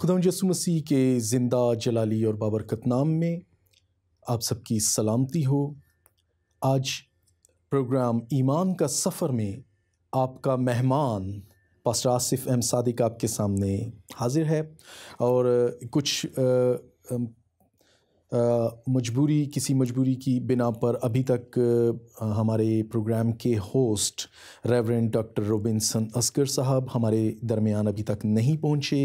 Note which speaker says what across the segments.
Speaker 1: खुदावंद यीशु मसीह के ज़िंदा जलाली और बाबरकत नाम में आप सबकी सलामती हो। आज प्रोग्राम ईमान का सफ़र में आपका मेहमान पास्टर आसिफ एम सादिक आपके सामने हाजिर है और कुछ किसी मजबूरी की बिना पर अभी तक हमारे प्रोग्राम के host reverend doctor Robinson Oscar साहब हमारे दरमियान अभी तक नहीं पहुँचे।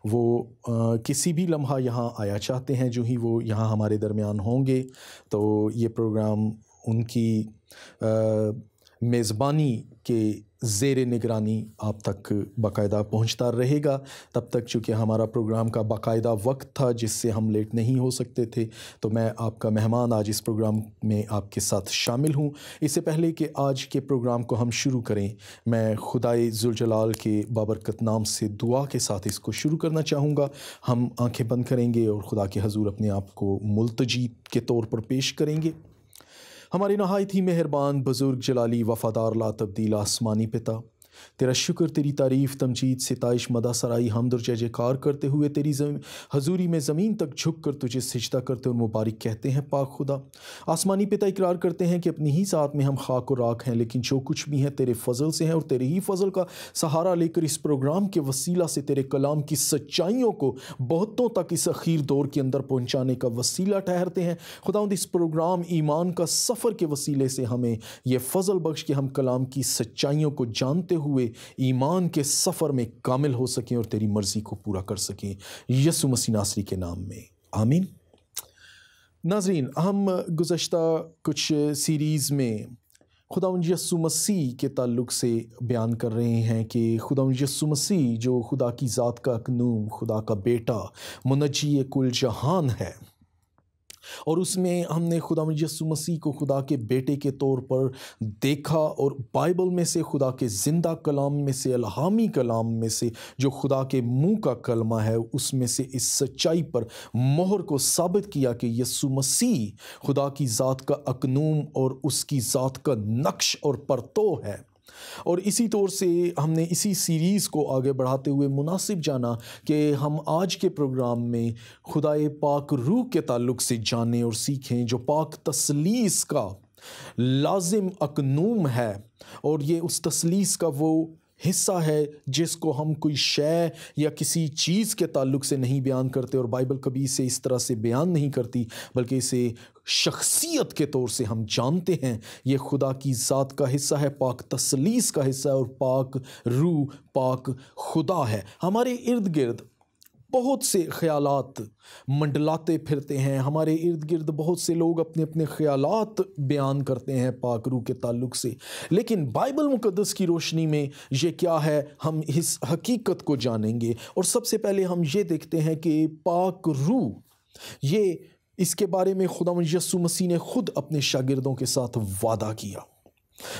Speaker 1: वो किसी भी लम्हा यहाँ आया चाहते हैं। जो ही वो यहाँ हमारे दरमियान होंगे तो ये प्रोग्राम उनकी मेज़बानी के ज़ेरे निगरानी आप तक बाकायदा पहुंचता रहेगा। तब तक चूँकि हमारा प्रोग्राम का बाकायदा वक्त था जिससे हम लेट नहीं हो सकते थे, तो मैं आपका मेहमान आज इस प्रोग्राम में आपके साथ शामिल हूं। इससे पहले कि आज के प्रोग्राम को हम शुरू करें, मैं खुदाए ज़ुलजलाल के बाबरकत नाम से दुआ के साथ इसको शुरू करना चाहूँगा। हम आँखें बंद करेंगे और खुदा के हजूर अपने आप को मुल्तजी के तौर पर पेश करेंगे। हमारे नहायत ही मेहरबान बुज़ुर्ग जलाली वफ़ादार ला तब्दील आसमानी पिता, तेरा शुक्र, तेरी तारीफ़, तमजीद, सिताइश, मदा सराई, हमद और जय जयकार करते हुए तेरी हजूरी में ज़मीन तक झुक कर तुझे सिजदा करते और मुबारक कहते हैं। पाक खुदा आसमानी पिता, इकरार करते हैं कि अपनी ही साथ में हम खाक और राख हैं, लेकिन जो कुछ भी है तेरे फ़ज़ल से हैं और तेरे ही फ़ज़ल का सहारा लेकर इस प्रोग्राम के वसीला से तेरे कलाम की सच्चाइयों को बहुतों तक इस अखीर दौर के अंदर पहुँचाने का वसीला ठहरते हैं। खुदावंद इस प्रोग्राम ईमान का सफ़र के वसीले से हमें यह फ़ज़ल बख्श कि हम कलाम की सच्चाइयों को जानते हुए ईमान के सफ़र में कामिल हो सकें और तेरी मर्ज़ी को पूरा कर सकें, यीशु मसीह नासरी के नाम में, आमीन। नाज़रीन, हम गुज़श्ता कुछ सीरीज़ में खुदावंद यीशु मसीह के ताल्लुक़ से बयान कर रहे हैं कि खुदावंद यीशु मसीह जो खुदा की ज़ात का अकनूम, खुदा का बेटा, मुनज्जी कुल जहान है, और उसमें हमने खुदावंद यीशु मसीह को खुदा के बेटे के तौर पर देखा और बाइबल में से, खुदा के ज़िंदा कलाम में से, इल्हामी कलाम में से, जो खुदा के मुंह का कलमा है, उसमें से इस सच्चाई पर मोहर को साबित किया कि यीशु मसीह खुदा की ज़ात का अकनूम और उसकी ज़ात का नक्श और परतो है। और इसी तौर से हमने इसी सीरीज़ को आगे बढ़ाते हुए मुनासिब जाना कि हम आज के प्रोग्राम में खुदाए पाक रूह के ताल्लुक़ से जानें और सीखें, जो पाक तसलीस का लाजिम अकनूम है, और ये उस तसलीस का वो हिस्सा है जिसको हम कोई शय या किसी चीज़ के ताल्लुक़ से नहीं बयान करते, और बाइबल कभी इसे इस तरह से बयान नहीं करती, बल्कि इसे शख्सियत के तौर से हम जानते हैं। ये खुदा की ज़ात का हिस्सा है, पाक तसलीस का हिस्सा है, और पाक रूह, पाक खुदा है। हमारे इर्द गिर्द बहुत से ख़यालात मंडलाते फिरते हैं, हमारे इर्द गिर्द बहुत से लोग अपने अपने ख़यालात बयान करते हैं पाक रूह के ताल्लुक़ से, लेकिन बाइबल मुक़द्दस की रोशनी में ये क्या है, हम इस हकीकत को जानेंगे। और सबसे पहले हम ये देखते हैं कि पाक रूह, ये इसके बारे में खुदावंद यीशु मसीह ने खुद अपने शागिर्दों के साथ वादा किया।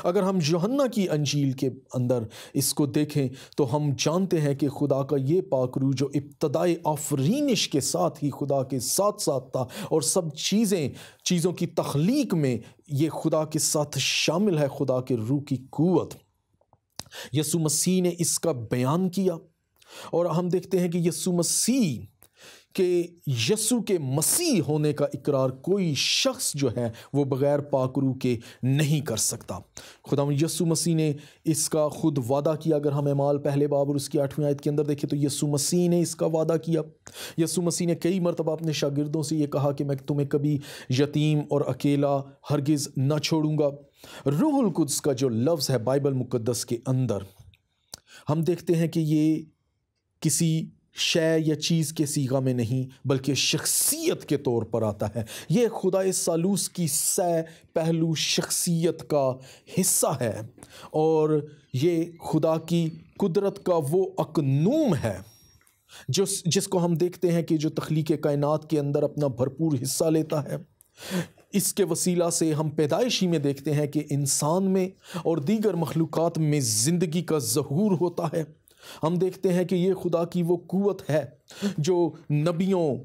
Speaker 1: अगर हम यूहन्ना की अंजील के अंदर इसको देखें तो हम जानते हैं कि खुदा का ये पाक रूह जो इब्तदाई आफरीनिश के साथ ही खुदा के साथ साथ था, और सब चीज़ों की तख्लीक में ये खुदा के साथ शामिल है, खुदा के रूह की कुव्वत। यीशु मसीह ने इसका बयान किया, और हम देखते हैं कि यीशु मसीह कि यीशु के मसीह होने का इकरार कोई शख्स जो है वो बग़ैर पाक रूह के नहीं कर सकता। खुदावंद यीशु मसीह ने इसका खुद वादा किया। अगर हम एमाल पहले बाब और उसकी 8वीं आयत के अंदर देखें तो यीशु मसीह ने इसका वादा किया। यीशु मसीह ने कई मरतबा अपने शागिर्दों से ये कहा कि मैं तुम्हें कभी यतीम और अकेला हरगिज़ न छोड़ूंगा। रूहुल कुद्स का जो लफ्ज़ है बाइबल मुक़द्दस के अंदर, हम देखते हैं कि ये किसी शय या चीज़ के सीगा में नहीं, बल्कि शख्सियत के तौर पर आता है। ये खुदाए सालूस की सै पहलू शख्सियत का हिस्सा है, और ये खुदा की कुदरत का वो अकनूम है जिसको हम देखते हैं कि जो तख्लीक कायनात के अंदर अपना भरपूर हिस्सा लेता है। इसके वसीला से हम पैदाइशी में देखते हैं कि इंसान में और दीगर मखलूक़ात में ज़िंदगी का ज़हूर होता है। हम देखते हैं कि ये खुदा की वो कुव्वत है जो नबियों,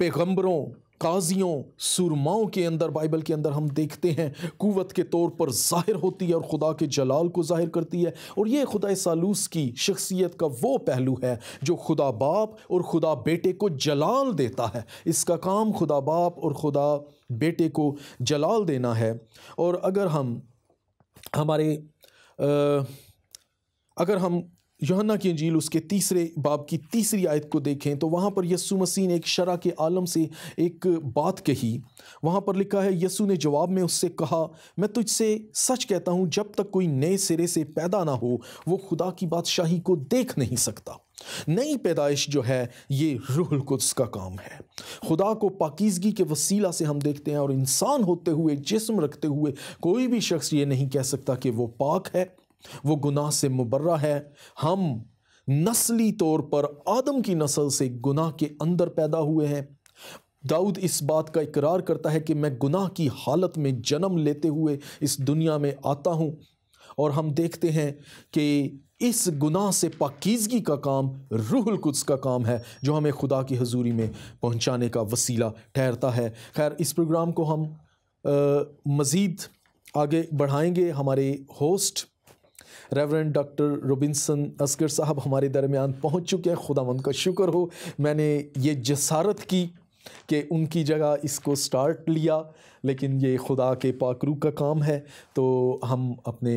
Speaker 1: पैगंबरों काजियों सुरमाओं के अंदर बाइबल के अंदर हम देखते हैं कुव्वत के तौर पर ज़ाहिर होती है और खुदा के जलाल को ज़ाहिर करती है। और ये खुदा सालूस की शख्सियत का वो पहलू है जो खुदा बाप और खुदा बेटे को जलाल देता है। इसका काम खुदा बाप और खुदा बेटे को जलाल देना है। और अगर हम यूहन्ना की इंजील उसके 3 बाब की 3 आयत को देखें तो वहाँ पर यीशु मसीह ने एक शरा के आलम से एक बात कही। वहाँ पर लिखा है, यीशु ने जवाब में उससे कहा, मैं तुझसे सच कहता हूँ, जब तक कोई नए सिरे से पैदा ना हो वो खुदा की बादशाही को देख नहीं सकता। नई पैदाइश जो है ये रूहुल कुद्स का काम है। खुदा को पाकीज़गी के वसीला से हम देखते हैं, और इंसान होते हुए, जिस्म रखते हुए कोई भी शख्स ये नहीं कह सकता कि वो पाक है, वो गुनाह से मुबर्रा है। हम नस्ली तौर पर आदम की नस्ल से गुनाह के अंदर पैदा हुए हैं। दाऊद इस बात का इकरार करता है कि मैं गुनाह की हालत में जन्म लेते हुए इस दुनिया में आता हूँ। और हम देखते हैं कि इस गुनाह से पाकीज़गी का काम रूहुल कुद्स का काम है, जो हमें खुदा की हजूरी में पहुँचाने का वसीला ठहरता है। खैर, इस प्रोग्राम को हम मज़ीद आगे बढ़ाएंगे। हमारे host reverend doctor Robinson Asghar साहब हमारे दरमियान पहुंच चुके हैं। खुदावंद का शुक्र हो, मैंने ये जसारत की कि उनकी जगह इसको स्टार्ट लिया, लेकिन ये खुदा के पाकरू का काम है। तो हम अपने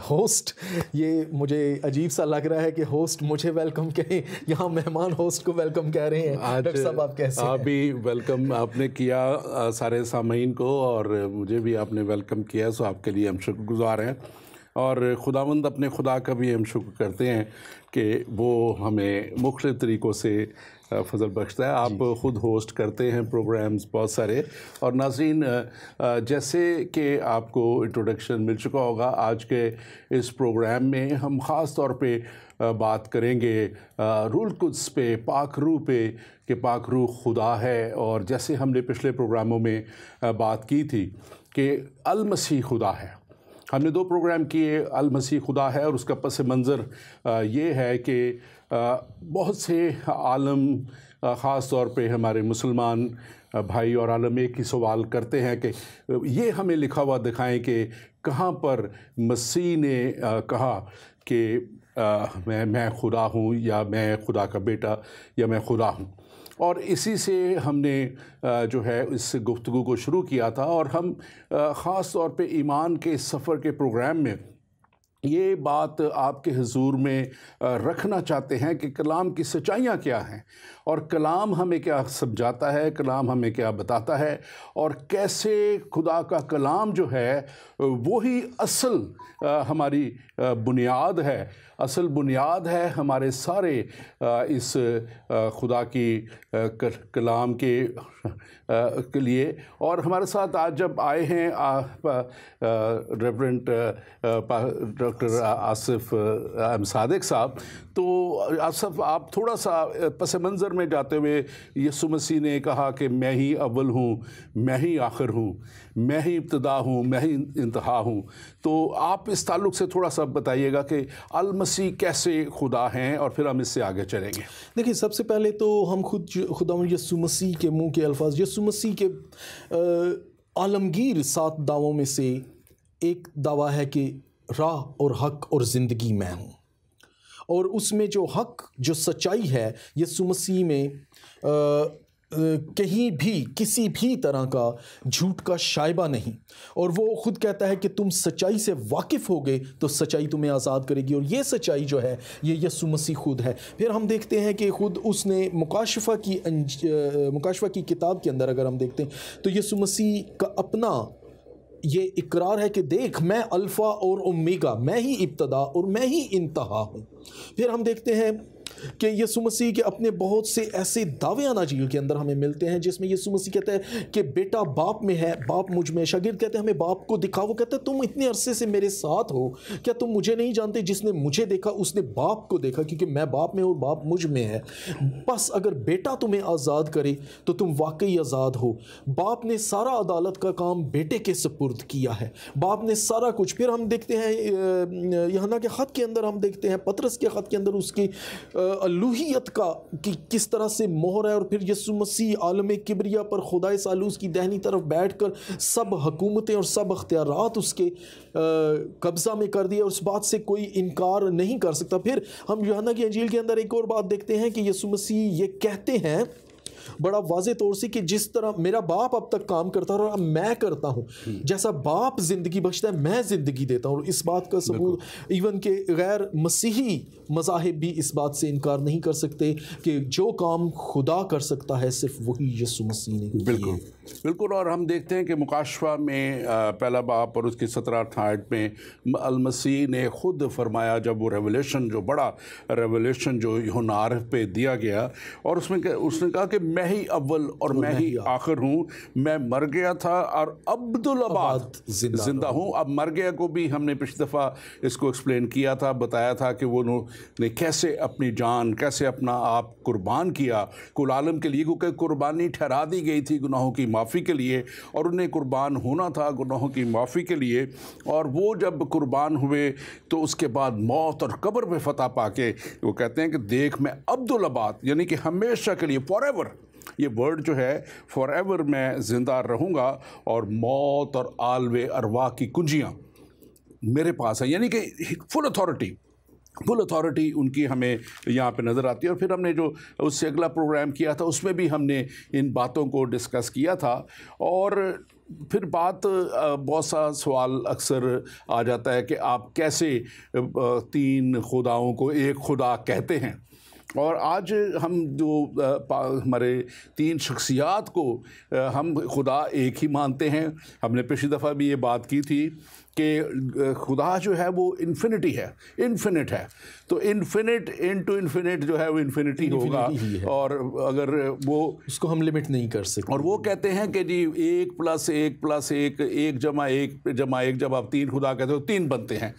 Speaker 1: होस्ट, ये मुझे अजीब सा लग रहा है कि होस्ट मुझे वेलकम कहें, यहाँ मेहमान होस्ट को वेलकम कह रहे हैं। डॉक्टर साहब, आप कैसे हैं?
Speaker 2: आप भी वेलकम आपने किया सारे सामीन को, और मुझे भी आपने वेलकम किया, सो आपके लिए हम शुक्रगुज़ार हैं। और खुदावंद अपने खुदा का भी हम शुक्र करते हैं कि वो हमें मुख्तलिफ़ तरीक़ों से फजल बख्शता है। आप ख़ुद होस्ट करते हैं प्रोग्राम्स बहुत सारे, और नाज़रीन, जैसे कि आपको इंट्रोडक्शन मिल चुका होगा, आज के इस प्रोग्राम में हम ख़ास तौर पे बात करेंगे रूहुल कुद्स पे, पाक रूह पे, कि पाक रूह खुदा है। और जैसे हमने पिछले प्रोग्रामों में बात की थी कि अल मसीह खुदा है, हमने 2 प्रोग्राम किए, अल मसीह खुदा है, और उसका पस मंज़र ये है कि बहुत से आलम, ख़ास तौर पे हमारे मुसलमान भाई और आलम एक ही सवाल करते हैं कि ये हमें लिखा हुआ दिखाएं कि कहाँ पर मसीह ने कहा कि मैं खुदा हूँ, या मैं खुदा का बेटा, या मैं खुदा हूँ। और इसी से हमने जो है इस गुफ्तगू को शुरू किया था। और हम ख़ास तौर पे ईमान के सफ़र के प्रोग्राम में ये बात आपके हुजूर में रखना चाहते हैं कि कलाम की सच्चाइयाँ क्या हैं, और कलाम हमें क्या समझाता है, कलाम हमें क्या बताता है, और कैसे खुदा का कलाम जो है वही असल हमारी बुनियाद है, असल बुनियाद है हमारे सारे इस खुदा की कलाम के लिए। और हमारे साथ आज जब आए हैं रेवरेंड डॉक्टर आसिफ सादिक साहब, तो आसिफ, आप थोड़ा सा पस मंज़र में जाते हुए, यीशु मसीह ने कहा कि मैं ही अव्वल हूँ, मैं ही आखिर हूँ, मैं ही इब्तिदा हूँ, मैं ही इंतहा हूँ। तो आप इस ताल्लुक़ से थोड़ा सा बताइएगा कि अल मसीह कैसे खुदा हैं, और फिर हम इससे आगे चलेंगे।
Speaker 1: देखिए, सबसे पहले तो हम खुद खुदा यीशु मसीह के मुँह के अल्फाज, यीशु मसीह के आलमगीर 7 दावों में से एक दावा है कि राह और हक और ज़िंदगी मैं हूँ। और उसमें जो हक, जो सच्चाई है, यीशु मसीह में कहीं भी किसी भी तरह का झूठ का शायबा नहीं। और वो खुद कहता है कि तुम सच्चाई से वाकिफ़ होगे तो सच्चाई तुम्हें आज़ाद करेगी, और ये सच्चाई जो है ये यीशु मसीह खुद है। फिर हम देखते हैं कि खुद उसने मुकाशफा की किताब के अंदर अगर हम देखते हैं तो यीशु मसीह का अपना ये इकरार है कि देख, मैं अल्फ़ा और ओमेगा, मैं ही इब्तदा और मैं ही इंतहा हूँ। फिर हम देखते हैं कि यीशु मसीह के अपने बहुत से ऐसे दावे अनाजील के अंदर हमें मिलते हैं जिसमें यीशु मसीह कहता है कि बेटा बाप में है, बाप मुझ में। शागिर्द कहते हैं हमें बाप को दिखाओ। वो कहते हैं तुम इतने अरसे से मेरे साथ हो, क्या तुम मुझे नहीं जानते? जिसने मुझे देखा उसने बाप को देखा, क्योंकि मैं बाप में और बाप मुझ में है। बस अगर बेटा तुम्हें आज़ाद करे तो तुम वाकई आज़ाद हो। बाप ने सारा अदालत का काम बेटे के सुपुर्द किया है, बाप ने सारा कुछ। फिर हम देखते हैं यूहन्ना के ख़त के अंदर, हम देखते हैं पतरस के ख़त के अंदर उसकी अलूहियत का कि किस तरह से मोहर है, और फिर यीशु मसीह आलम किबरिया पर खुदाए सालूस की दाहिनी तरफ बैठकर सब हुकूमतें और सब अख्तियारात उसके कब्ज़ा में कर दिए, और उस बात से कोई इनकार नहीं कर सकता। फिर हम यूहन्ना की अंजील के अंदर एक और बात देखते हैं कि यीशु मसीह ये कहते हैं बड़ा वाज़े तौर से कि जिस तरह मेरा बाप अब तक काम करता रहा, अब मैं करता हूँ, जैसा बाप जिंदगी बख्शता है मैं जिंदगी देता हूँ। और इस बात का सबूत इवन के गैर मसीही मज़ाहिब भी इस बात से इनकार नहीं कर सकते कि जो काम खुदा कर सकता है सिर्फ वही यीशु मसीह ने किए।
Speaker 2: बिल्कुल बिल्कुल। और हम देखते हैं कि मुकाशवा में पहला बाप और उसकी 17-18 में अल मसीह ने खुद फरमाया, जब वो रेवलेशन, जो बड़ा रेवलेशन जो यूहन्ना आरिफ पे दिया गया, और उसमें उसने कहा कि मैं ही अव्वल और मैं ही आखिर हूँ, मैं मर गया था और अब्दुल अबाद जिंदा हूँ। अब मर गया को भी हमने पिछली दफ़ा इसको एक्सप्लेन किया था, बताया था कि वो ने कैसे अपनी जान, कैसे अपना आप कुर्बान किया कुल आलम के लिए, क्योंकि कुर्बानी ठहरा दी गई थी गुनाहों की माफ़ी के लिए, और उन्हें कुर्बान होना था गुनाहों की माफ़ी के लिए। और वो जब कुर्बान हुए तो उसके बाद मौत और कब्र पे फतह पाके वो कहते हैं कि देख मैं अब्दुल अबाद, यानी कि हमेशा के लिए, फॉरएवर, ये वर्ड जो है फॉरएवर मैं ज़िंदा रहूँगा, और मौत और आलवे अरवाह की कुंजियाँ मेरे पास है, यानी कि फुल अथॉरिटी उनकी हमें यहाँ पे नज़र आती है। और फिर हमने जो उससे अगला प्रोग्राम किया था उसमें भी हमने इन बातों को डिस्कस किया था। और फिर बात, बहुत सा सवाल अक्सर आ जाता है कि आप कैसे 3 खुदाओं को एक खुदा कहते हैं। और आज हम जो हमारे 3 शख्सियात को हम खुदा एक ही मानते हैं। हमने पिछली दफ़ा भी ये बात की थी कि खुदा जो है वो इन्फिनिटी है, इन्फिनिट है, तो इन्फिनिट इनटू इन्फिनिट जो है वो इन्फिनिटी होगा, और अगर वो
Speaker 1: उसको हम लिमिट नहीं कर सकते।
Speaker 2: और वो कहते हैं कि जी 1 + 1 + 1 1 + 1 + 1, जब आप 3 खुदा कहते हो 3 बनते हैं।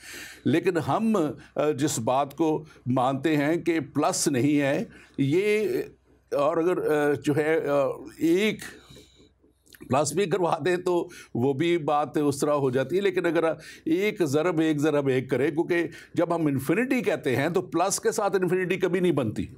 Speaker 2: लेकिन हम जिस बात को मानते हैं कि प्लस नहीं है ये, और अगर जो है 1 प्लस भी करवा दें तो वो भी बात उस तरह हो जाती है। लेकिन अगर 1 ज़रब 1 ज़रब 1 करें, क्योंकि जब हम इन्फिनिटी कहते हैं तो प्लस के साथ इन्फिनिटी कभी नहीं बनती,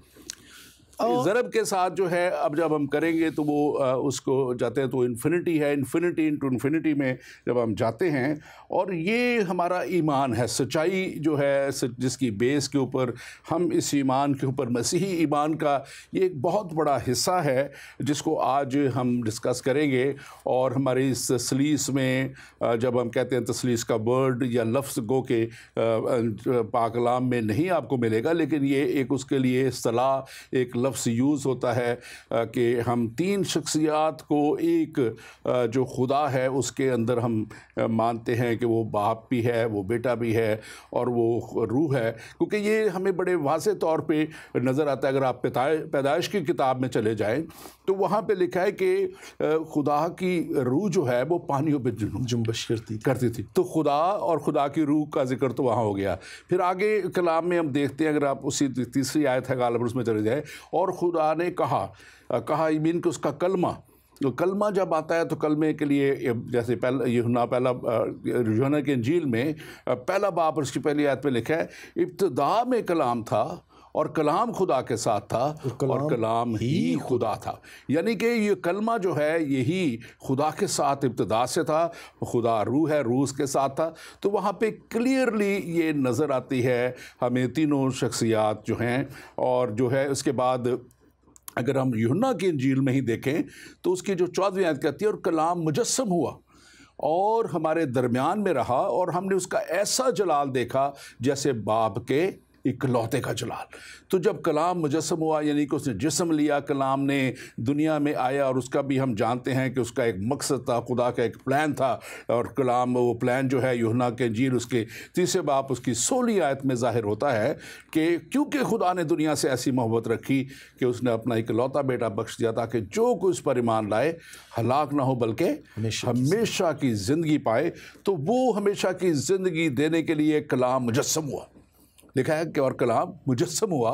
Speaker 2: ज़रब के साथ जो है अब जब हम करेंगे तो वो उसको जाते हैं तो इन्फिनिटी है, इन्फिनिटी इनटू इन्फिनिटी में जब हम जाते हैं। और ये हमारा ईमान है, सच्चाई जो है जिसकी बेस के ऊपर हम इस ईमान के ऊपर, मसीही ईमान का ये एक बहुत बड़ा हिस्सा है जिसको आज हम डिस्कस करेंगे। और हमारी इस तसलीस में जब हम कहते हैं, तसलीस का वर्ड या लफ्ज़ गो के पाक कलाम में नहीं आपको मिलेगा, लेकिन ये एक उसके लिए इस्तिलाह, एक लफ्ज़ यूज़ होता है कि हम 3 शख्सियात को एक जो खुदा है उसके अंदर हम मानते हैं कि वो बाप भी है, वो बेटा भी है, और वो रूह है। क्योंकि ये हमें बड़े वाज़े तौर पे नज़र आता है। अगर आप पैदाइश की किताब में चले जाएं तो वहाँ पे लिखा है कि खुदा की रूह जो है वो पानियों पे
Speaker 1: जुम्बश
Speaker 2: करती थी। तो खुदा और खुदा की रूह का जिक्र तो वहाँ हो गया। फिर आगे कलाम में हम देखते हैं, अगर आप उसी 3री आयत है गालिबन उसमें चले जाए, और खुदा ने कहा मीन कि उसका कलमा, तो कलमा जब आता है तो कलमे के लिए जैसे यूहन्ना की इंजील में पहला बाप और उसकी पहली आयत पे लिखा है, इब्तिदा में कलाम था और कलाम खुदा के साथ था और कलाम ही खुदा था। यानी कि ये कलमा जो है यही खुदा के साथ इब्तिदा से था, खुदा रूह है, रूह के साथ था। तो वहाँ पे क्लियरली ये नज़र आती है हमें तीनों शख्सियात जो हैं। और जो है उसके बाद अगर हम यूहन्ना की इंजील में ही देखें तो उसकी जो 14वीं आयत कहती है, और कलाम मुजस्सम हुआ और हमारे दरमियान में रहा, और हमने उसका ऐसा जलाल देखा जैसे बाप के इकलौते का जलाल। तो जब कलाम मुजस्सम हुआ, यानी कि उसने जिस्म लिया, कलाम ने दुनिया में आया, और उसका भी हम जानते हैं कि उसका एक मकसद था, खुदा का एक प्लान था। और कलाम, वो प्लान जो है यूहन्ना के इंजील उसके 3रे बाप उसकी 16वीं आयत में ज़ाहिर होता है कि क्योंकि खुदा ने दुनिया से ऐसी मोहब्बत रखी कि उसने अपना इकलौता बेटा बख्श दिया, ताकि जो कोई उस पर ईमान लाए हलाक ना हो बल्कि हमेशा की ज़िंदगी पाए। तो वो हमेशा की ज़िंदगी देने के लिए कलाम मुजस्सम हुआ, लिखा है कि और कलाम मुजस्सम हुआ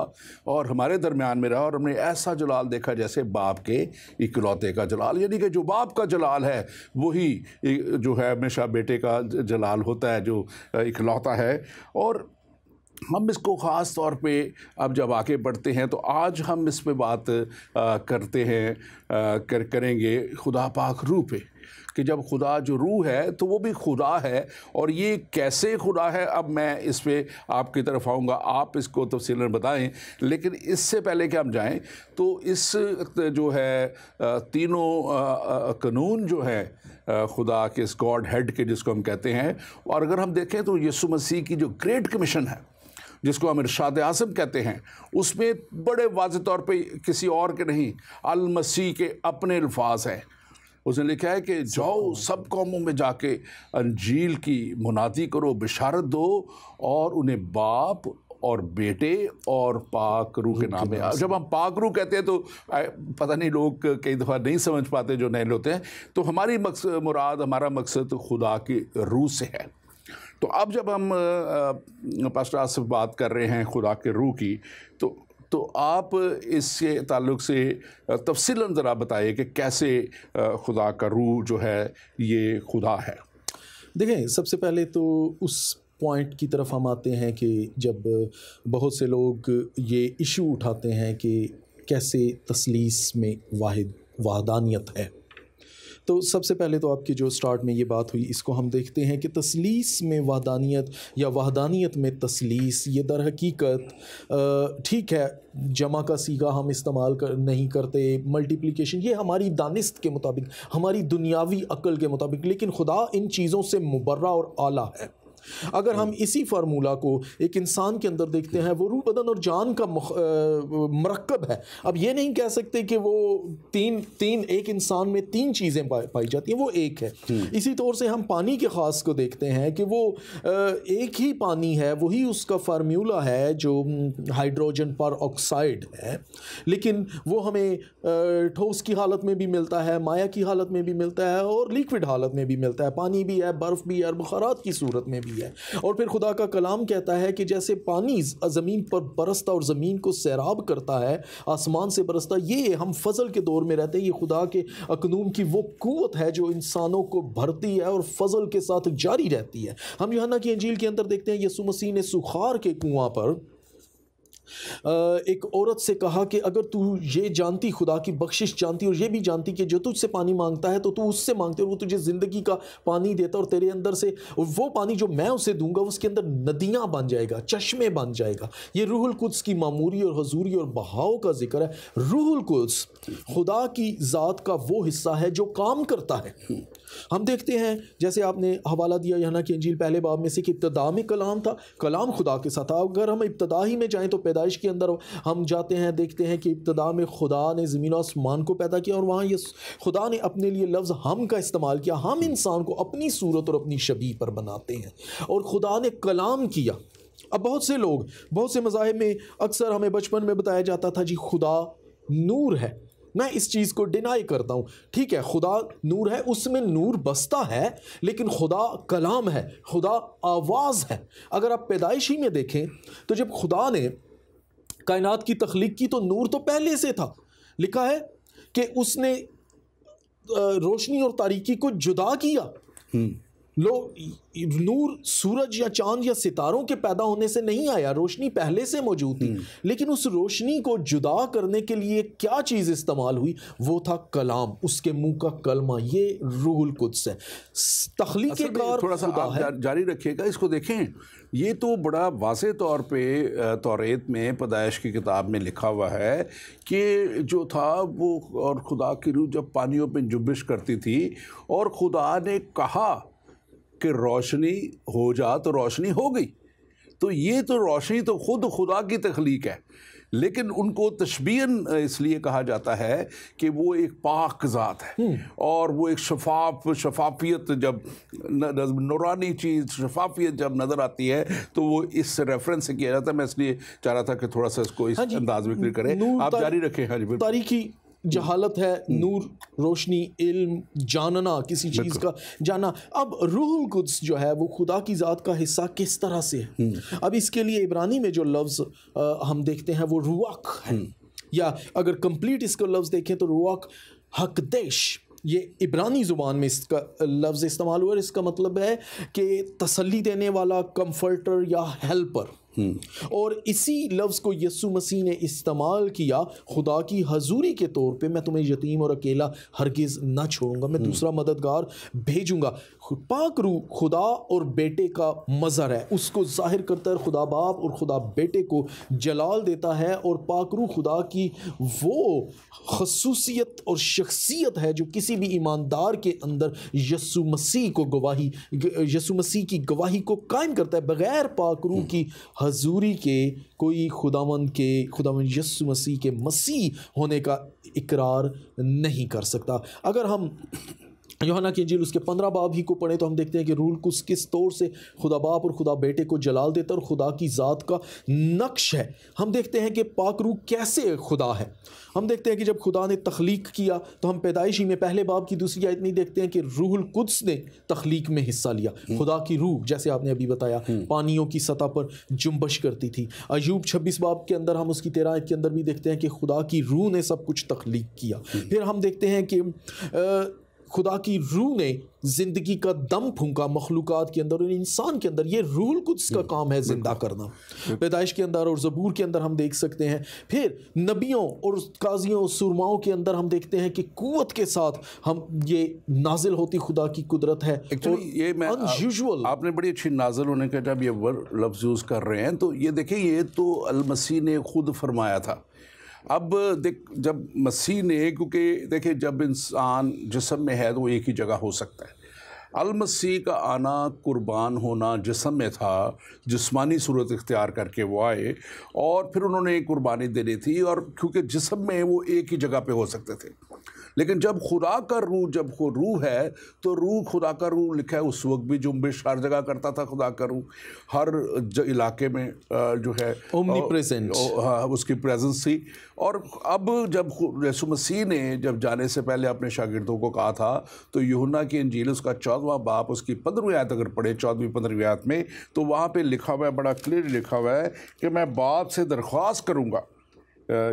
Speaker 2: और हमारे दरमियान में रहा, और हमने ऐसा जलाल देखा जैसे बाप के इकलौते का जलाल। यानी कि जो बाप का जलाल है वही जो है हमेशा बेटे का जलाल होता है, जो इकलौता है। और हम इसको ख़ास तौर पे अब जब आगे बढ़ते हैं तो आज हम इस पे बात करते हैं करेंगे खुदा पाक रूह पे, कि जब खुदा जो रूह है तो वो भी खुदा है, और ये कैसे खुदा है अब मैं इस पे आपकी तरफ आऊँगा, आप इसको तफसीलन बताएं। लेकिन इससे पहले कि हम जाएं तो इस जो है तीनों कानून जो है खुदा के, इस गॉड हेड के जिसको हम कहते हैं, और अगर हम देखें तो यीशु मसीह की जो ग्रेट कमीशन है जिसको हम इरशाद आज़म कहते हैं, उसमें बड़े वाज़ेह तौर पे किसी और के नहीं, अल मसीह के अपने अल्फाज हैं। उसने लिखा है कि जाओ सब कौमों में जाके अंजील की मुनादी करो, बिशारत दो, और उन्हें बाप और बेटे और पाक रूह के नाम है। जब हम पाक रूह कहते हैं तो पता नहीं, लोग कई दफ़ा नहीं समझ पाते जो नए होते हैं, तो हमारी मुराद, हमारा मकसद खुदा की रूह से है। तो अब जब हम पास्टर आसिफ बात कर रहे हैं खुदा के रूह की, तो आप इसके ताल्लुक से तफसीलन ज़रा बताइए कि कैसे खुदा का रूह जो है ये खुदा है।
Speaker 1: देखें, सबसे पहले तो उस पॉइंट की तरफ हम आते हैं कि जब बहुत से लोग ये इशू उठाते हैं कि कैसे तसलीस में वहदानियत है, तो सबसे पहले तो आपकी जो स्टार्ट में ये बात हुई, इसको हम देखते हैं कि तसलीस में वहदानियत या वहदानियत में तसलीस, ये दर हकीकत ठीक है, जमा का सीगा हम इस्तेमाल नहीं करते, मल्टीप्लिकेशन ये हमारी दानिस्त के मुताबिक, हमारी दुनियावी अक्ल के मुताबिक, लेकिन खुदा इन चीज़ों से मुबर्रा और आला है। अगर हम इसी फार्मूला को एक इंसान के अंदर देखते हैं, वो रूह, बदन और जान का मरकब है। अब ये नहीं कह सकते कि वो तीन एक इंसान में तीन चीज़ें पाई जाती हैं, वो एक है। इसी तौर से हम पानी के ख़ास को देखते हैं कि वो एक ही पानी है, वही उसका फार्मूला है जो हाइड्रोजन पर ऑक्साइड है, लेकिन वो हमें ठोस की हालत में भी मिलता है, माया की हालत में भी मिलता है, और लिक्विड हालत में भी मिलता है। पानी भी है, बर्फ़ भी है, और बुखारात की सूरत में भी है। और फिर खुदा का कलाम कहता है कि जैसे पानी ज़मीन पर बरसता और ज़मीन को सैराब करता है, आसमान से बरसता, ये हम फजल के दौर में रहते हैं। ये खुदा के अकनूम की वो कुव्वत है जो इंसानों को भरती है और फजल के साथ जारी रहती है। हम यूहन्ना की इंजील के अंदर देखते हैं, यीशु मसीह ने सुखार के कुआं पर एक औरत से कहा कि अगर तू ये जानती, खुदा की बख्शिश जानती, और ये भी जानती कि जो तुझसे पानी मांगता है तो तू उससे मांगते, और वो तुझे ज़िंदगी का पानी देता, और तेरे अंदर से वो पानी जो मैं उसे दूंगा उसके अंदर नदियाँ बन जाएगा, चश्मे बन जाएगा। ये रूहुल कुद्स की मामूरी और हजूरी और बहाव का जिक्र है। रूहुल कुद्स खुदा की ज़ात का वो हिस्सा है जो काम करता है। हम देखते हैं, जैसे आपने हवाला दिया यूहन्ना की इंजील पहले बाब में से, कि इब्तदा में कलाम था, कलाम खुदा के साथ था। अगर हम इब्तदा ही में जाएं तो पैदाइश के अंदर हम जाते हैं, देखते हैं कि इब्तदा में खुदा ने ज़मीन और आसमान को पैदा किया, और वहाँ ये खुदा ने अपने लिए लफ्ज़ हम का इस्तेमाल किया। हम इंसान को अपनी सूरत और अपनी शबीह पर बनाते हैं, और खुदा ने कलाम किया। अब बहुत से लोग, बहुत से मज़ाहिब में अक्सर हमें बचपन में बताया जाता था जी खुदा नूर है। मैं इस चीज़ को डिनाई करता हूँ। ठीक है, खुदा नूर है, उसमें नूर बसता है, लेकिन खुदा कलाम है, खुदा आवाज़ है। अगर आप पैदाइशी में देखें तो जब खुदा ने कायनात की तख्लीक की तो नूर तो पहले से था। लिखा है कि उसने रोशनी और तारीकी को जुदा किया। नूर सूरज या चांद या सितारों के पैदा होने से नहीं आया, रोशनी पहले से मौजूद थी, लेकिन उस रोशनी को जुदा करने के लिए क्या चीज़ इस्तेमाल हुई? वो था कलाम, उसके मुंह का कलमा। ये रूहुल कुद्स है, तख्लीक कार।
Speaker 2: थोड़ा सा आप जारी रखिएगा, इसको देखें। ये तो बड़ा वाज़ेह तौर पे तौरेत में, पैदाइश की किताब में लिखा हुआ है कि जो था वो, और खुदा की रूह जब पानियों पे जुबिश करती थी, और खुदा ने कहा कि रोशनी हो जा, तो रोशनी हो गई। तो ये तो रोशनी तो खुद खुदा की तख्लीक है, लेकिन उनको तशबीहन इसलिए कहा जाता है कि वो एक पाक ज़ात है, और वो एक शफाफियत, जब नूरानी चीज़, शफाफियत जब नज़र आती है तो वो इस रेफरेंस से किया जाता है। मैं इसलिए चाह रहा था कि थोड़ा सा इसको इस अंदाज में क्लियर करें। आप जारी रखें। हाँ जी।
Speaker 1: तारीकी जहालत है, नूर, रोशनी, इल्म, जानना, किसी चीज़ का जाना। अब रूहुल कुद्स जो है वो खुदा की ज़ात का हिस्सा किस तरह से है? अब इसके लिए इब्रानी में जो लफ्ज़ हम देखते हैं वो रुआक है, या अगर कंप्लीट इसको लफ्ज़ देखें तो रुआक हकदेश, ये इब्रानी ज़ुबान में इसका लफ्ज़ इस्तेमाल हुआ, और इसका मतलब है कि तसल्ली देने वाला, कंफर्टर या हेल्पर। और इसी लफ्ज़ को यीशु मसीह ने इस्तेमाल किया खुदा की हजूरी के तौर पे, मैं तुम्हें यतीम और अकेला हरगिज़ ना छोड़ूंगा, मैं दूसरा मददगार भेजूंगा। पाक रूह खुदा और बेटे का मज़हर है, उसको जाहिर करता है, खुदा बाप और खुदा बेटे को जलाल देता है। और पाक रूह खुदा की वो खसूसियत और शख्सियत है जो किसी भी ईमानदार के अंदर यीशु मसीह की गवाही को कायम करता है। बग़ैर पाक रूह की हजूरी के कोई खुदावंद यीशु मसीह के मसीह होने का इकरार नहीं कर सकता। अगर हम यूहन्ना की इंजील उसके 15 बाब ही को पढ़ें तो हम देखते हैं कि रूह कुछ किस तौर से खुदा बाप और खुदा बेटे को जलाल देता है और खुदा की ज़ात का नक्श है। हम देखते हैं कि पाक रूह कैसे खुदा है। हम देखते हैं कि जब खुदा ने तख्लीक किया तो हम पैदाइशी में पहले बाब की दूसरी आयत में देखते हैं कि रूहुल कुद्स ने तख्लीक में हिस्सा लिया। खुदा की रूह, जैसे आपने अभी बताया, पानियों की सतह पर जुम्बश करती थी। अय्यूब 26 बाब के अंदर हम उसकी 13 आयत के अंदर भी देखते हैं कि खुदा की रूह ने सब कुछ तख्लीक किया। फिर हम देखते हैं कि खुदा की रूह ने ज़िंदगी का दम फूंका मखलूक़ात के अंदर और इंसान के अंदर। ये रूहुल कुद्स का काम है ज़िंदा करना। पैदाइश के अंदर और ज़बूर के अंदर हम देख सकते हैं। फिर नबियों और काजियों और सुरमाओं के अंदर हम देखते हैं कि कुव्वत के साथ हम ये नाजिल होती खुदा की कुदरत है।
Speaker 2: एक्चुअली ये मैं
Speaker 1: अनयूजुअल,
Speaker 2: आपने बड़ी अच्छी नाजिल होने का जब ये लफ्ज़ यूज़ कर रहे हैं तो ये देखिए, ये तो अल मसीह ने खुद फरमाया था। अब जब मसीह ने, क्योंकि देखिए जब इंसान जिस्म में है तो वो एक ही जगह हो सकता है। अल मसीह का आना, कुर्बान होना जिस्म में था, जिस्मानी सूरत इख्तियार करके वो आए और फिर उन्होंने एक कुर्बानी देनी थी, और क्योंकि जिस्म में वो एक ही जगह पे हो सकते थे। लेकिन जब खुदा का रूह, जब वो रूह है तो रूह, खुदा का रूह लिखा है उस वक्त भी जुम्बिश हर जगह करता था। खुदा का रूह हर इलाके में जो है
Speaker 1: ओमनीप्रेजेंट,
Speaker 2: हाँ, उसकी प्रेजेंस थी। और अब जब यीशु मसीह ने जब जाने से पहले अपने शागिर्दों को कहा था तो यूहन्ना की इंजील उसका 14वां बाब उसकी 15वीं आयत अगर पढ़े, 14वीं-15वीं आयत में, तो वहाँ पे लिखा हुआ है, बड़ा क्लियर लिखा हुआ है कि मैं बाप से दरख्वास्त करूँगा।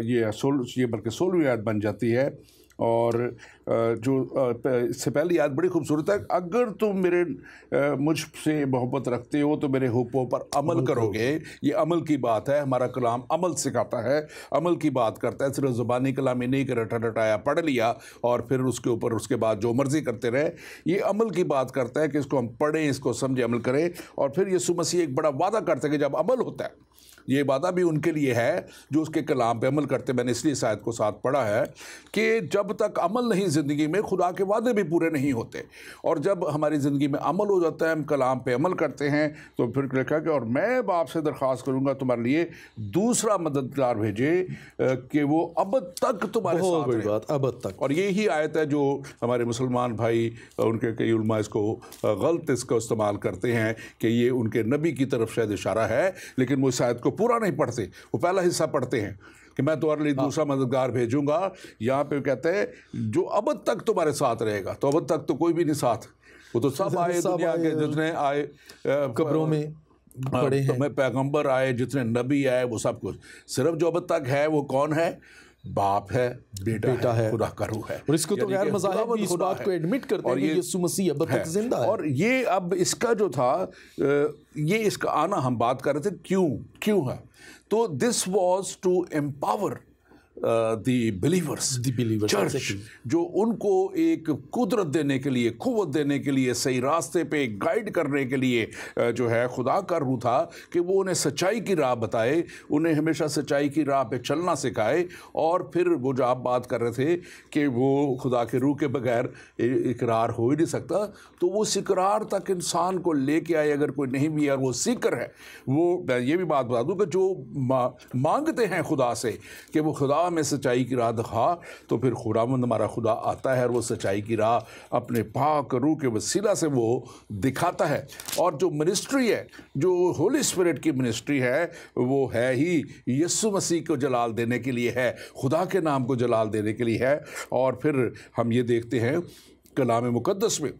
Speaker 2: ये बल्कि 16वीं आयत बन जाती है। और जो इससे पहले याद बड़ी खूबसूरत है, अगर तुम मुझसे मोहब्बत रखते हो तो मेरे हुक्मों पर अमल करोगे। ये अमल की बात है, हमारा कलाम अमल सिखाता है, अमल की बात करता है। सिर्फ ज़ुबानी कलाम ही नहीं कि रटा रटाया पढ़ लिया और फिर उसके ऊपर उसके बाद जो मर्ज़ी करते रहे। ये अमल की बात करता है कि इसको हम पढ़ें, इसको समझें, अमल करें। और फिर यीशु मसीह एक बड़ा वादा करते हैं कि जब अमल होता है, ये वादा भी उनके लिए है जो उसके कलाम पे अमल करते। मैंने इसलिए इस आयत को साथ पढ़ा है कि जब तक अमल नहीं ज़िंदगी में, खुदा के वादे भी पूरे नहीं होते। और जब हमारी ज़िंदगी में अमल हो जाता है, हम कलाम पे अमल करते हैं, तो फिर लिखा कि और मैं बाप से दरख्वास्त करूँगा तुम्हारे लिए दूसरा मददगार भेजे कि वो अब तक तुम्हारे साथ रहे।
Speaker 1: अब तक।
Speaker 2: और यही आयत है जो हमारे मुसलमान भाई, उनके कई उलमा इसको गलत इसको इस्तेमाल करते हैं कि ये उनके नबी की तरफ शायद इशारा है, लेकिन वो इस आयत को पूरा नहीं पढ़ते, वो पहला हिस्सा पढ़ते हैं कि मैं तुम्हारे लिए दूसरा मददगार भेजूंगा। यहाँ पे कहते हैं जो अब तक तुम्हारे साथ रहेगा। तो अब तक तो कोई भी नहीं साथ, वो तो सब आए दुनिया के जितने आए,
Speaker 1: कब्रों में पड़े हैं,
Speaker 2: तो पैगंबर आए, जितने नबी आए, वो सब कुछ। सिर्फ जो अब तक है वो कौन है? बाप है, बेटा है, खुदा का रूह है।
Speaker 1: और इसको तो गैर मज़ाहिब भी इस बात को एडमिट करते हैं कि यीशु मसीह अब तक जिंदा है।
Speaker 2: और ये अब इसका जो था, ये इसका आना हम बात कर रहे थे क्यों है। तो this was to empower the believers, church, जो उनको एक कुदरत देने के लिए, कुव्वत देने के लिए, सही रास्ते पे गाइड करने के लिए जो है खुदा का रूह था कि वो उन्हें सच्चाई की राह बताए, उन्हें हमेशा सच्चाई की राह पे चलना सिखाए। और फिर वो जो आप बात कर रहे थे कि वो खुदा के रूह के बगैर इकरार हो ही नहीं सकता, तो वो इकरार तक इंसान को लेके आए। अगर कोई नहीं भी है, वो सीकर है, वो, मैं ये भी बात बता दूँ कि जो मांगते हैं खुदा से कि वो खुदा में सच्चाई की राह दिखा, तो फिर खुदावंद हमारा खुदा आता है और वो सच्चाई की राह अपने पाक रूह के वसीला से वो दिखाता है। और जो मिनिस्ट्री है, जो होली स्पिरिट की मिनिस्ट्री है, वो है ही यीशु मसीह को जलाल देने के लिए है, खुदा के नाम को जलाल देने के लिए है। और फिर हम ये देखते हैं कलाम मुकद्दस में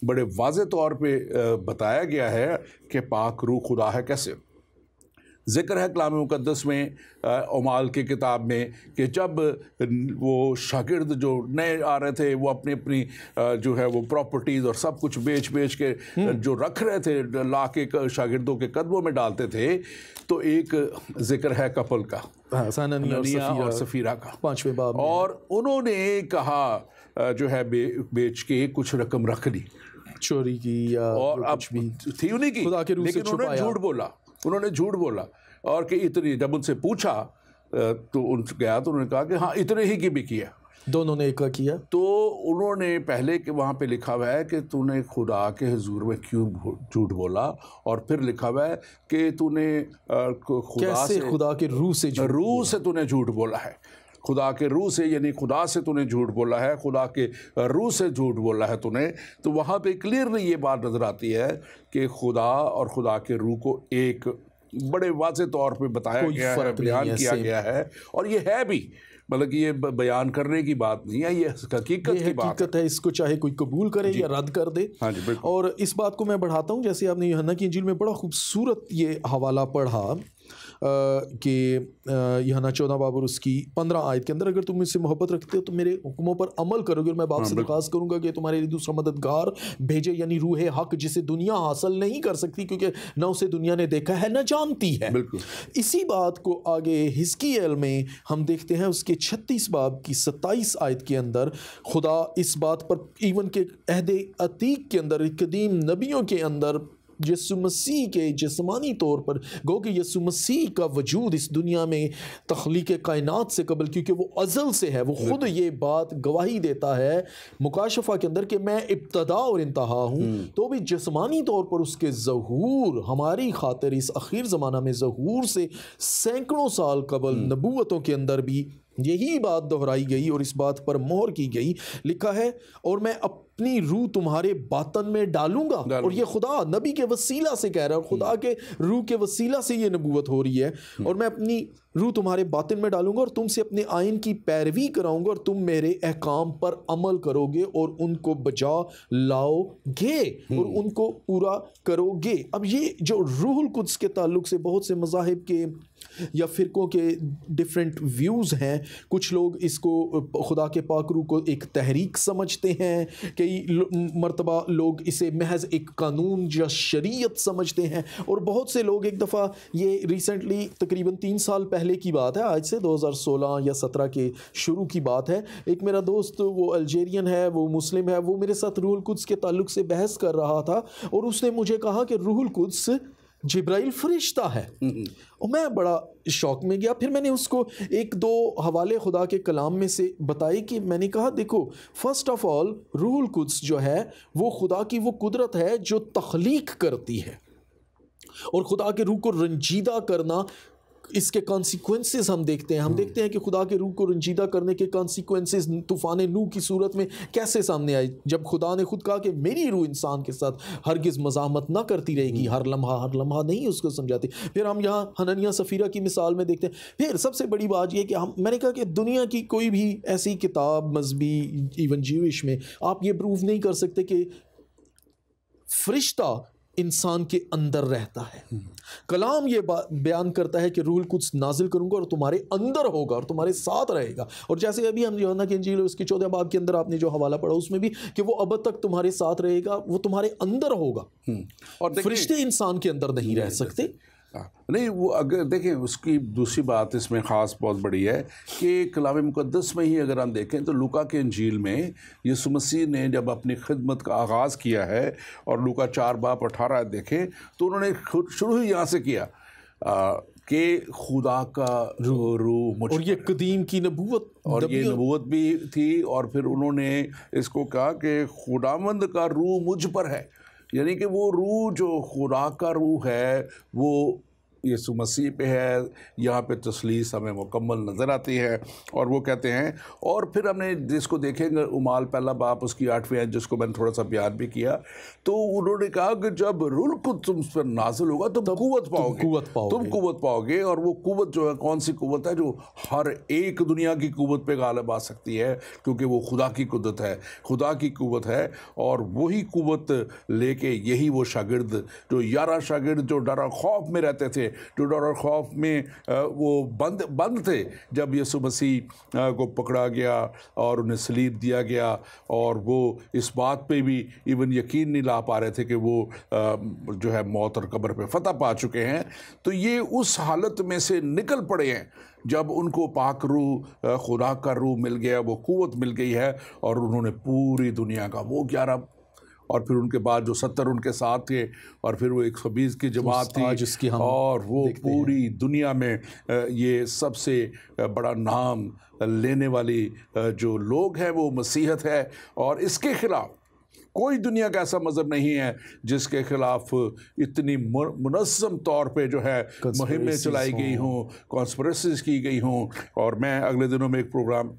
Speaker 2: बड़े वाज़े तौर पे बताया गया है कि पाक रूह खुदा है। कैसे? ज़िक्र है कलाम मुक़द्दस में उमाल की किताब में कि जब वो शागिर्द जो नए आ रहे थे वो अपनी अपनी जो है वो प्रॉपर्टीज़ और सब कुछ बेच बेच के जो रख रहे थे, ला के शागिर्दों के कदमों में डालते थे, तो एक ज़िक्र है कपल का, हननिया और सफ़ीरा का
Speaker 1: 5वें बाब में।
Speaker 2: और उन्होंने कहा जो है बेच के कुछ रकम रख ली,
Speaker 1: चोरी की या
Speaker 2: और अब
Speaker 1: कुछ भी
Speaker 2: थी उन्हीं की,
Speaker 1: खुदा के रूप से
Speaker 2: लेकिन उन्होंने झूठ बोला और कि इतनी, जब उनसे पूछा तो उनसे गया तो उन्होंने कहा कि हाँ इतने ही की बिकी है।
Speaker 1: दोनों ने एक किया।
Speaker 2: तो उन्होंने पहले के वहाँ पे लिखा हुआ है कि तूने खुदा के हुजूर में क्यों झूठ बोला, और फिर लिखा हुआ है कि तूने खुदा से,
Speaker 1: खुदा के रूह से
Speaker 2: तूने झूठ बोला है, खुदा के रूह से, यानी खुदा से तूने झूठ बोला है, खुदा के रूह से झूठ बोला है तूने। तो वहाँ पे क्लियरली ये बात नज़र आती है कि खुदा और खुदा के रूह को एक बड़े वाज़े तौर पे बताया गया है, बयान किया गया है, और ये है भी, मतलब कि ये बयान करने की बात नहीं है, ये हकीकत की बात
Speaker 1: है। इसको चाहे कोई कबूल करे या रद्द कर दे।
Speaker 2: हाँ जी, बिल्कुल।
Speaker 1: और इस बात को मैं बढ़ाता हूँ, जैसे आपने यूहन्ना की इंजील में बड़ा खूबसूरत ये हवाला पढ़ा कि यूहन्ना 14 बाब और उसकी 15 आयत के अंदर, अगर तुम मुझसे मोहब्बत रखते हो तो मेरे हुक्मों पर अमल करोगे और मैं बाप से दरख्वास्त करूंगा कि तुम्हारे लिए दूसरा मददगार भेजे, यानी रूह हक, जिसे दुनिया हासिल नहीं कर सकती क्योंकि न उसे दुनिया ने देखा है न जानती है।
Speaker 2: बिल्कुल।
Speaker 1: इसी बात को आगे हिजकिय्याल में हम देखते हैं, उसके 36 बाब की 27 आयत के अंदर खुदा इस बात पर इवन के अहदे अतीक के अंदर, कदीम नबियों के अंदर यीशु मसीह के जिस्मानी तौर पर, गो कि यीशु मसीह का वजूद इस दुनिया में तख्लीक कायनात से कबल, क्योंकि वो अज़ल से है, वो खुद ये बात गवाही देता है मुकाशफा के अंदर कि मैं इब्तदा और इंतहा हूँ, तो भी जिस्मानी तौर पर उसके ज़हूर हमारी खातिर इस आखिर ज़माना में ज़हूर से सैकड़ों साल कबल नबूवतों के अंदर भी यही बात दोहराई गई और इस बात पर मोहर की गई। लिखा है, और मैं अपनी रूह तुम्हारे बातन में डालूंगा, और ये खुदा नबी के वसीला से कह रहा है, और खुदा के रूह के वसीला से ये नबूवत हो रही है, और मैं अपनी रूह तुम्हारे बातिन में डालूंगा और तुमसे अपने आइन की पैरवी कराऊंगा और तुम मेरे अहकाम पर अमल करोगे और उनको बचा लाओगे और उनको पूरा करोगे। अब ये जो रूहुल कुद्स के ताल्लुक से बहुत से मज़ाहिब के या फ़िरक़ों के डिफरेंट व्यूज़ हैं। कुछ लोग इसको खुदा के पाक रूह को एक तहरीक समझते हैं, कई मर्तबा लोग इसे महज एक कानून या शरीयत समझते हैं, और बहुत से लोग, एक दफ़ा ये रिसेंटली तकरीबन 3 साल पहले की बात है, आज से 2016 या 17 के शुरू की बात है, एक मेरा दोस्त, वो अल्जेरियन है, वो मुस्लिम है, वो मेरे साथ रूहुल कुद्स के ताल्लुक से बहस कर रहा था, और उसने मुझे कहा कि रूहुल कुद्स जिब्राइल फरिश्ता है, और मैं बड़ा शौक में गया। फिर मैंने उसको 1-2 हवाले खुदा के कलाम में से बताए कि मैंने कहा देखो, फर्स्ट ऑफ ऑल रूहुल कुद्स जो है वो खुदा की वो कुदरत है जो तख्लीक करती है, और खुदा के रूह को रंजीदा करना, इसके कॉन्सिक्वेंसेस हम देखते हैं कि खुदा के रूह को रंजीदा करने के कॉन्सिक्वेंसेस तूफ़ान नूह की सूरत में कैसे सामने आए, जब खुदा ने खुद कहा कि मेरी रूह इंसान के साथ हरगिज़ मज़ाहमत ना करती रहेगी, हर लम्हा नहीं उसको समझाती। फिर हम यहाँ हननिया सफ़ीरा की मिसाल में देखते हैं। फिर सबसे बड़ी बात यह कि मैंने कहा कि दुनिया की कोई भी ऐसी किताब मजहबी, इवन ज्यूइश में, आप ये प्रूव नहीं कर सकते कि फरिश्ता इंसान के अंदर रहता है। कलाम ये बयान करता है कि रूहुल कुद्स नाजिल करूंगा और तुम्हारे अंदर होगा और तुम्हारे साथ रहेगा, और जैसे अभी हम यूहन्ना की इंजील उसके 14 बाब के अंदर आपने जो हवाला पढ़ा उसमें भी कि वो अब तक तुम्हारे साथ रहेगा, वो तुम्हारे अंदर होगा, और फरिश्ते इंसान के अंदर नहीं रह सकते।
Speaker 2: नहीं, वो अगर देखें, उसकी दूसरी बात इसमें ख़ास बहुत बड़ी है कि कलाम मुक़द्दस में ही अगर हम देखें तो लूका के इंजील में यीशु मसीह ने जब अपनी खिदमत का आगाज़ किया है, और लूका 4 बाब 18 देखें तो उन्होंने शुरू ही यहाँ से किया कि खुदा का रूह मुझ, और
Speaker 1: ये कदीम की नबूवत,
Speaker 2: और ये नबूवत भी थी, और फिर उन्होंने इसको कहा कि खुदावंद का रूह मुझ पर है, यानी कि वो रूह जो खुदा का रूह है वो यीशु मसीह पे है। यहाँ पे तसलीस हमें मुकम्मल नज़र आती है, और वो कहते हैं, और फिर हमने जिसको देखेंगे उमाल पहला बाप उसकी 8वीं आयत, जिसको मैंने थोड़ा सा बयान भी किया, तो उन्होंने कहा कि जब रूह कुद्स तुम पर नाजिल होगा तुम कुव्वत पाओगे, और वो कुव्वत जो है कौन सी कुव्वत है, जो हर एक दुनिया की कुव्वत पे गालिब आ सकती है, क्योंकि वो खुदा की कुव्वत है, खुदा की कुव्वत है। और वही कुव्वत लेके यही वो शागिर्द जो 11 शागिर्द जो डरा खौफ में रहते थे जो डर और खौफ में वो बंद थे जब यीशु मसीह को पकड़ा गया और उन्हें सलीब दिया गया, और वो इस बात पे भी इवन यकीन नहीं ला पा रहे थे कि वो जो है मौत और कब्र पे फतह पा चुके हैं। तो ये उस हालत में से निकल पड़े हैं जब उनको पाक रूह, खुदा का रूह मिल गया, वो कुव्वत मिल गई है, और उन्होंने पूरी दुनिया का वो 11 और फिर उनके बाद जो 70 उनके साथ थे, और फिर वो 120 की जमात थी, और वो पूरी दुनिया में ये सबसे बड़ा नाम लेने वाली जो लोग हैं वो मसीहत है। और इसके खिलाफ कोई दुनिया का ऐसा मज़हब नहीं है जिसके खिलाफ इतनी मुनज़्ज़म तौर पे जो है मुहिमें चलाई गई हों, कॉन्स्पिरेसीज़ की गई हों। और मैं अगले दिनों में एक प्रोग्राम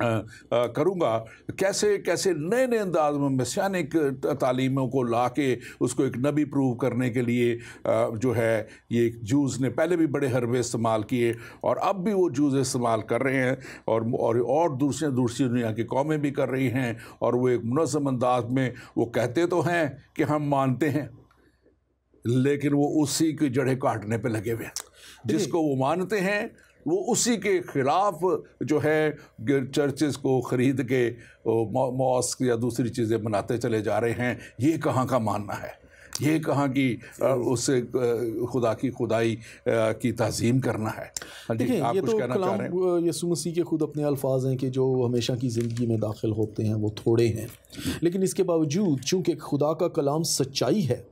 Speaker 2: करूँगा कैसे कैसे नए नए अंदाज में मसीहानिक तालीमों को ला के उसको एक नबी प्रूव करने के लिए जो है ये जूस ने पहले भी बड़े हरबे इस्तेमाल किए, और अब भी वो जूस इस्तेमाल कर रहे हैं, और दूसरी दुनिया की कौमें भी कर रही हैं। और वो एक मुनज़्ज़म अंदाज में वो कहते तो हैं कि हम मानते हैं, लेकिन वो उसी की जड़ें काटने पे लगे हुए हैं। जिसको वो मानते हैं वो उसी के खिलाफ जो है चर्चेस को ख़रीद के मॉस्क या दूसरी चीज़ें बनाते चले जा रहे हैं। ये कहाँ का मानना है, ये कहाँ की उससे खुदा की खुदाई की ताज़ीम करना है।
Speaker 1: देखिए, ये तो कलाम यीशु मसीह के खुद अपने अल्फाज हैं कि जो हमेशा की ज़िंदगी में दाखिल होते हैं वो थोड़े हैं, लेकिन इसके बावजूद चूँकि खुदा का कलाम सच्चाई है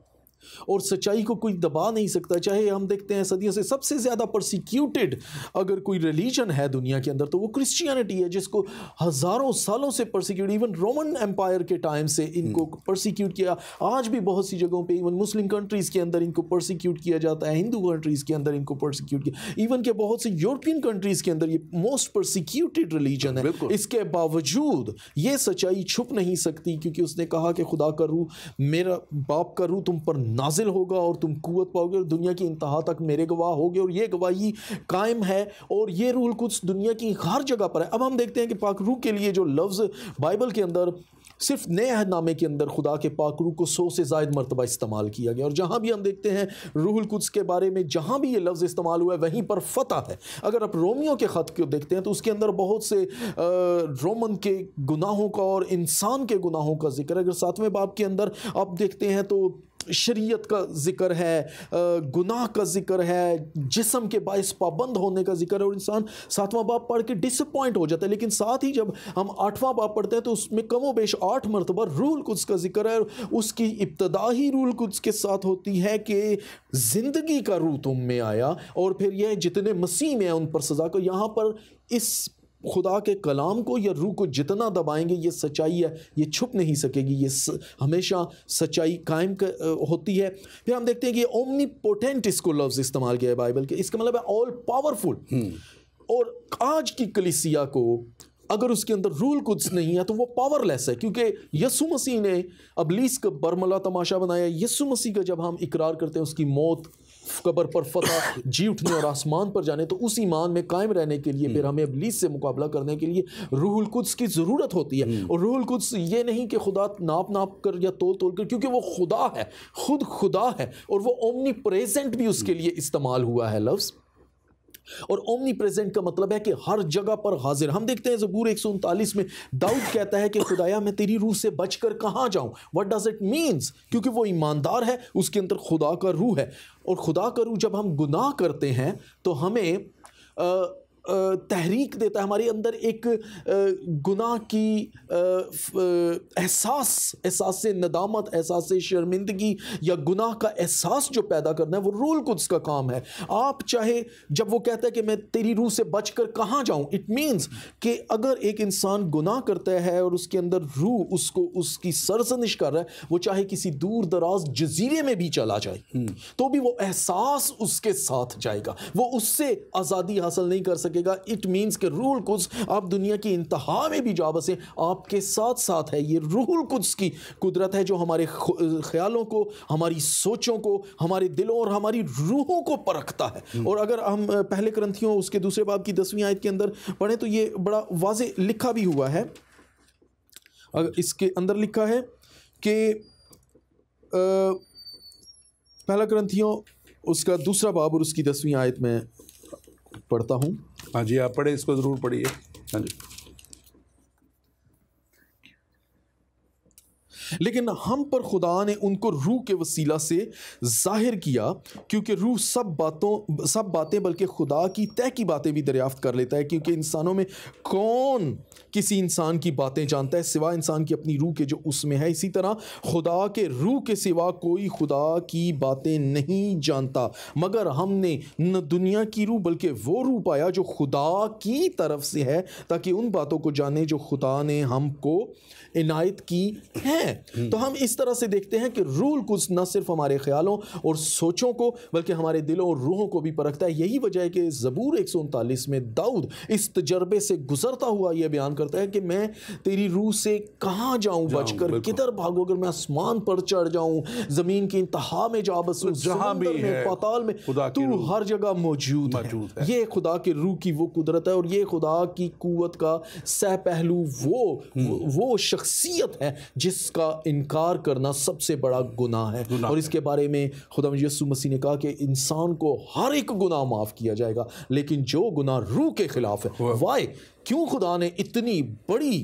Speaker 1: और सच्चाई को कोई दबा नहीं सकता। चाहे हम देखते हैं सदियों से सबसे ज़्यादा परसिक्यूटेड अगर कोई रिलीजन है दुनिया के अंदर तो वो क्रिश्चियनिटी है, जिसको हज़ारों सालों से परसिक्यूट, इवन रोमन एम्पायर के टाइम से इनको परसिक्यूट किया। आज भी बहुत सी जगहों पे इवन मुस्लिम कंट्रीज़ के अंदर इनको परसिक्यूट किया जाता है, हिंदू कंट्रीज़ के अंदर इनको परसिक्यूट किया, इवन के बहुत से यूरोपियन कंट्रीज़ के अंदर ये मोस्ट परसिक्यूटेड रिलीजन है। इसके बावजूद ये सच्चाई छुप नहीं सकती, क्योंकि उसने कहा कि खुदा का रूह, मेरा बाप का रूह तुम पर नाजिल होगा और तुम कुव्वत पाओगे और दुनिया की इंतहा तक मेरे गवाह होगे, और ये गवाही कायम है, और ये रूह कुछ दुनिया की हर जगह पर है। अब हम देखते हैं कि पाक रूह के लिए जो लफ्ज़ बाइबल के अंदर सिर्फ नए अहदनामे के अंदर खुदा के पाक रूह को 100 से ज़ायद मरतबा इस्तेमाल किया गया, और जहाँ भी हम देखते हैं रूहुल कुद्स के बारे में जहाँ भी ये लफ्ज़ इस्तेमाल हुआ है वहीं पर फतह है। अगर आप रोमियो के ख़त को देखते हैं तो उसके अंदर बहुत से रोमन के गुनाहों का और इंसान के गुनाहों का जिक्र है। अगर 7वें बाब के अंदर आप देखते हैं तो शरीयत का जिक्र है, गुनाह का जिक्र है, जिस्म के बाइस पाबंद होने का जिक्र है, और इंसान 7वां बाब पढ़ के डिसअपॉइंट हो जाता है। लेकिन साथ ही जब हम 8वां बाब पढ़ते हैं तो उसमें कमो बेश 8 मरतबा रूहुल कुद्स का जिक्र है। उसकी इब्तदा ही रूहुल कुद्स के साथ होती है कि ज़िंदगी का रूह तुम में आया, और फिर यह जितने मसीह में हैं उन पर सज़ा को। यहाँ पर इस खुदा के कलाम को या रूह को जितना दबाएंगे ये सच्चाई है, ये छुप नहीं सकेगी, ये हमेशा सच्चाई कायम होती है। फिर हम देखते हैं कि ओमनीपोटेंट इसको लफ्ज़ इस्तेमाल किया है बाइबल के, इसका मतलब है ऑल पावरफुल। और आज की कलीसिया को अगर उसके अंदर रूहुल कुद्स नहीं है तो वो पावरलेस है, क्योंकि यीशु मसीह ने इब्लीस का बरमला तमाशा बनाया। यीशु मसीह का जब हम इकरार करते हैं उसकी मौत, कब्र पर फतह, जी उठने और आसमान पर जाने, तो उस ईमान में कायम रहने के लिए फिर हमें इब्लीस से मुकाबला करने के लिए रूहुल कुद्स की ज़रूरत होती है। और रूहुल कुद्स ये नहीं कि खुदा नाप कर या तोल कर, क्योंकि वो खुदा है, खुद खुदा है, और वो ओमनी प्रेजेंट भी उसके लिए इस्तेमाल हुआ है लफ्ज़। और ओमनी प्रेजेंट का मतलब है कि हर जगह पर हाजिर। हम देखते हैं ज़बूर 139 में दाऊद कहता है कि खुदाया मैं तेरी रूह से बचकर कहाँ जाऊँ। What does it means? क्योंकि वो ईमानदार है, उसके अंदर खुदा का रूह है, और खुदा का रूह जब हम गुनाह करते हैं तो हमें तहरीक देता है, हमारे अंदर एक गुनाह की एहसास से नदामत, एहसास से शर्मिंदगी या गुनाह का एहसास जो पैदा करना है वो रूहुल कुद्स का काम है। आप चाहे जब वो कहता है कि मैं तेरी रूह से बचकर कहाँ जाऊँ, इट मीन्स कि अगर एक इंसान गुनाह करता है और उसके अंदर रूह उसको उसकी सरजनिश कर रहा है, वो चाहे किसी दूर दराज जजीरे में भी चला जाए तो भी वो एहसास उसके साथ जाएगा, वो उससे आज़ादी हासिल नहीं कर सके। इट मीन्स कि रूहुल कुद्स आप दुनिया की इंतहा में भी जा बसे, आपके साथ साथ है। ये रूहुल कुद्स की कुदरत है जो हमारे ख्यालों को, हमारी सोचों को, हमारे दिलों और हमारी रूहों को परखता है। और अगर हम पहले करंथियों उसके दूसरे बाब की 10वीं आयत के अंदर पढ़ें तो ये बड़ा वाज़े लिखा भी हुआ है। अगर इसके अंदर लिखा है कि पहला करंथियों उसका दूसरा बाब और उसकी 10वीं आयत में पढ़ता हूँ।
Speaker 2: हाँ जी, आप पढ़े, इसको ज़रूर पढ़िए। हाँ जी।
Speaker 1: लेकिन हम पर खुदा ने उनको रूह के वसीला से जाहिर किया, क्योंकि रूह सब बातें बल्कि खुदा की तय की बातें भी दरियाफ्त कर लेता है, क्योंकि इंसानों में कौन किसी इंसान की बातें जानता है सिवा इंसान की अपनी रूह के जो उसमें है। इसी तरह खुदा के रूह के सिवा कोई खुदा की बातें नहीं जानता, मगर हमने न दुनिया की रूह बल्कि वो रूह पाया जो खुदा की तरफ से है, ताकि उन बातों को जाने जो खुदा ने हमको इनायत की है। तो हम इस तरह से देखते हैं कि रूह कुछ न सिर्फ हमारे ख्यालों और सोचों को बल्कि हमारे दिलों और रूहों को भी परखता है। यही वजह है कि ज़बूर 139 में दाऊद इस तजर्बे से गुजरता हुआ यह बयान करता है कि मैं तेरी रूह से कहाँ जाऊं बचकर, किधर भागूं, अगर मैं आसमान पर चढ़ जाऊं, जमीन की इंतहा में जा बसूं,
Speaker 2: जहां भी है
Speaker 1: पाताल में, तू हर जगह मौजूद है। ये खुदा के रूह की वो कुदरत है और ये खुदा की कुव्वत का सह पहलू वो शख्सियत है जिसका इनकार करना सबसे बड़ा गुनाह है। और इसके बारे में खुदा यीशु मसीह ने कहा कि इंसान को हर एक गुनाह माफ किया जाएगा, लेकिन जो गुनाह रूह के खिलाफ है, वाई क्यों खुदा ने इतनी बड़ी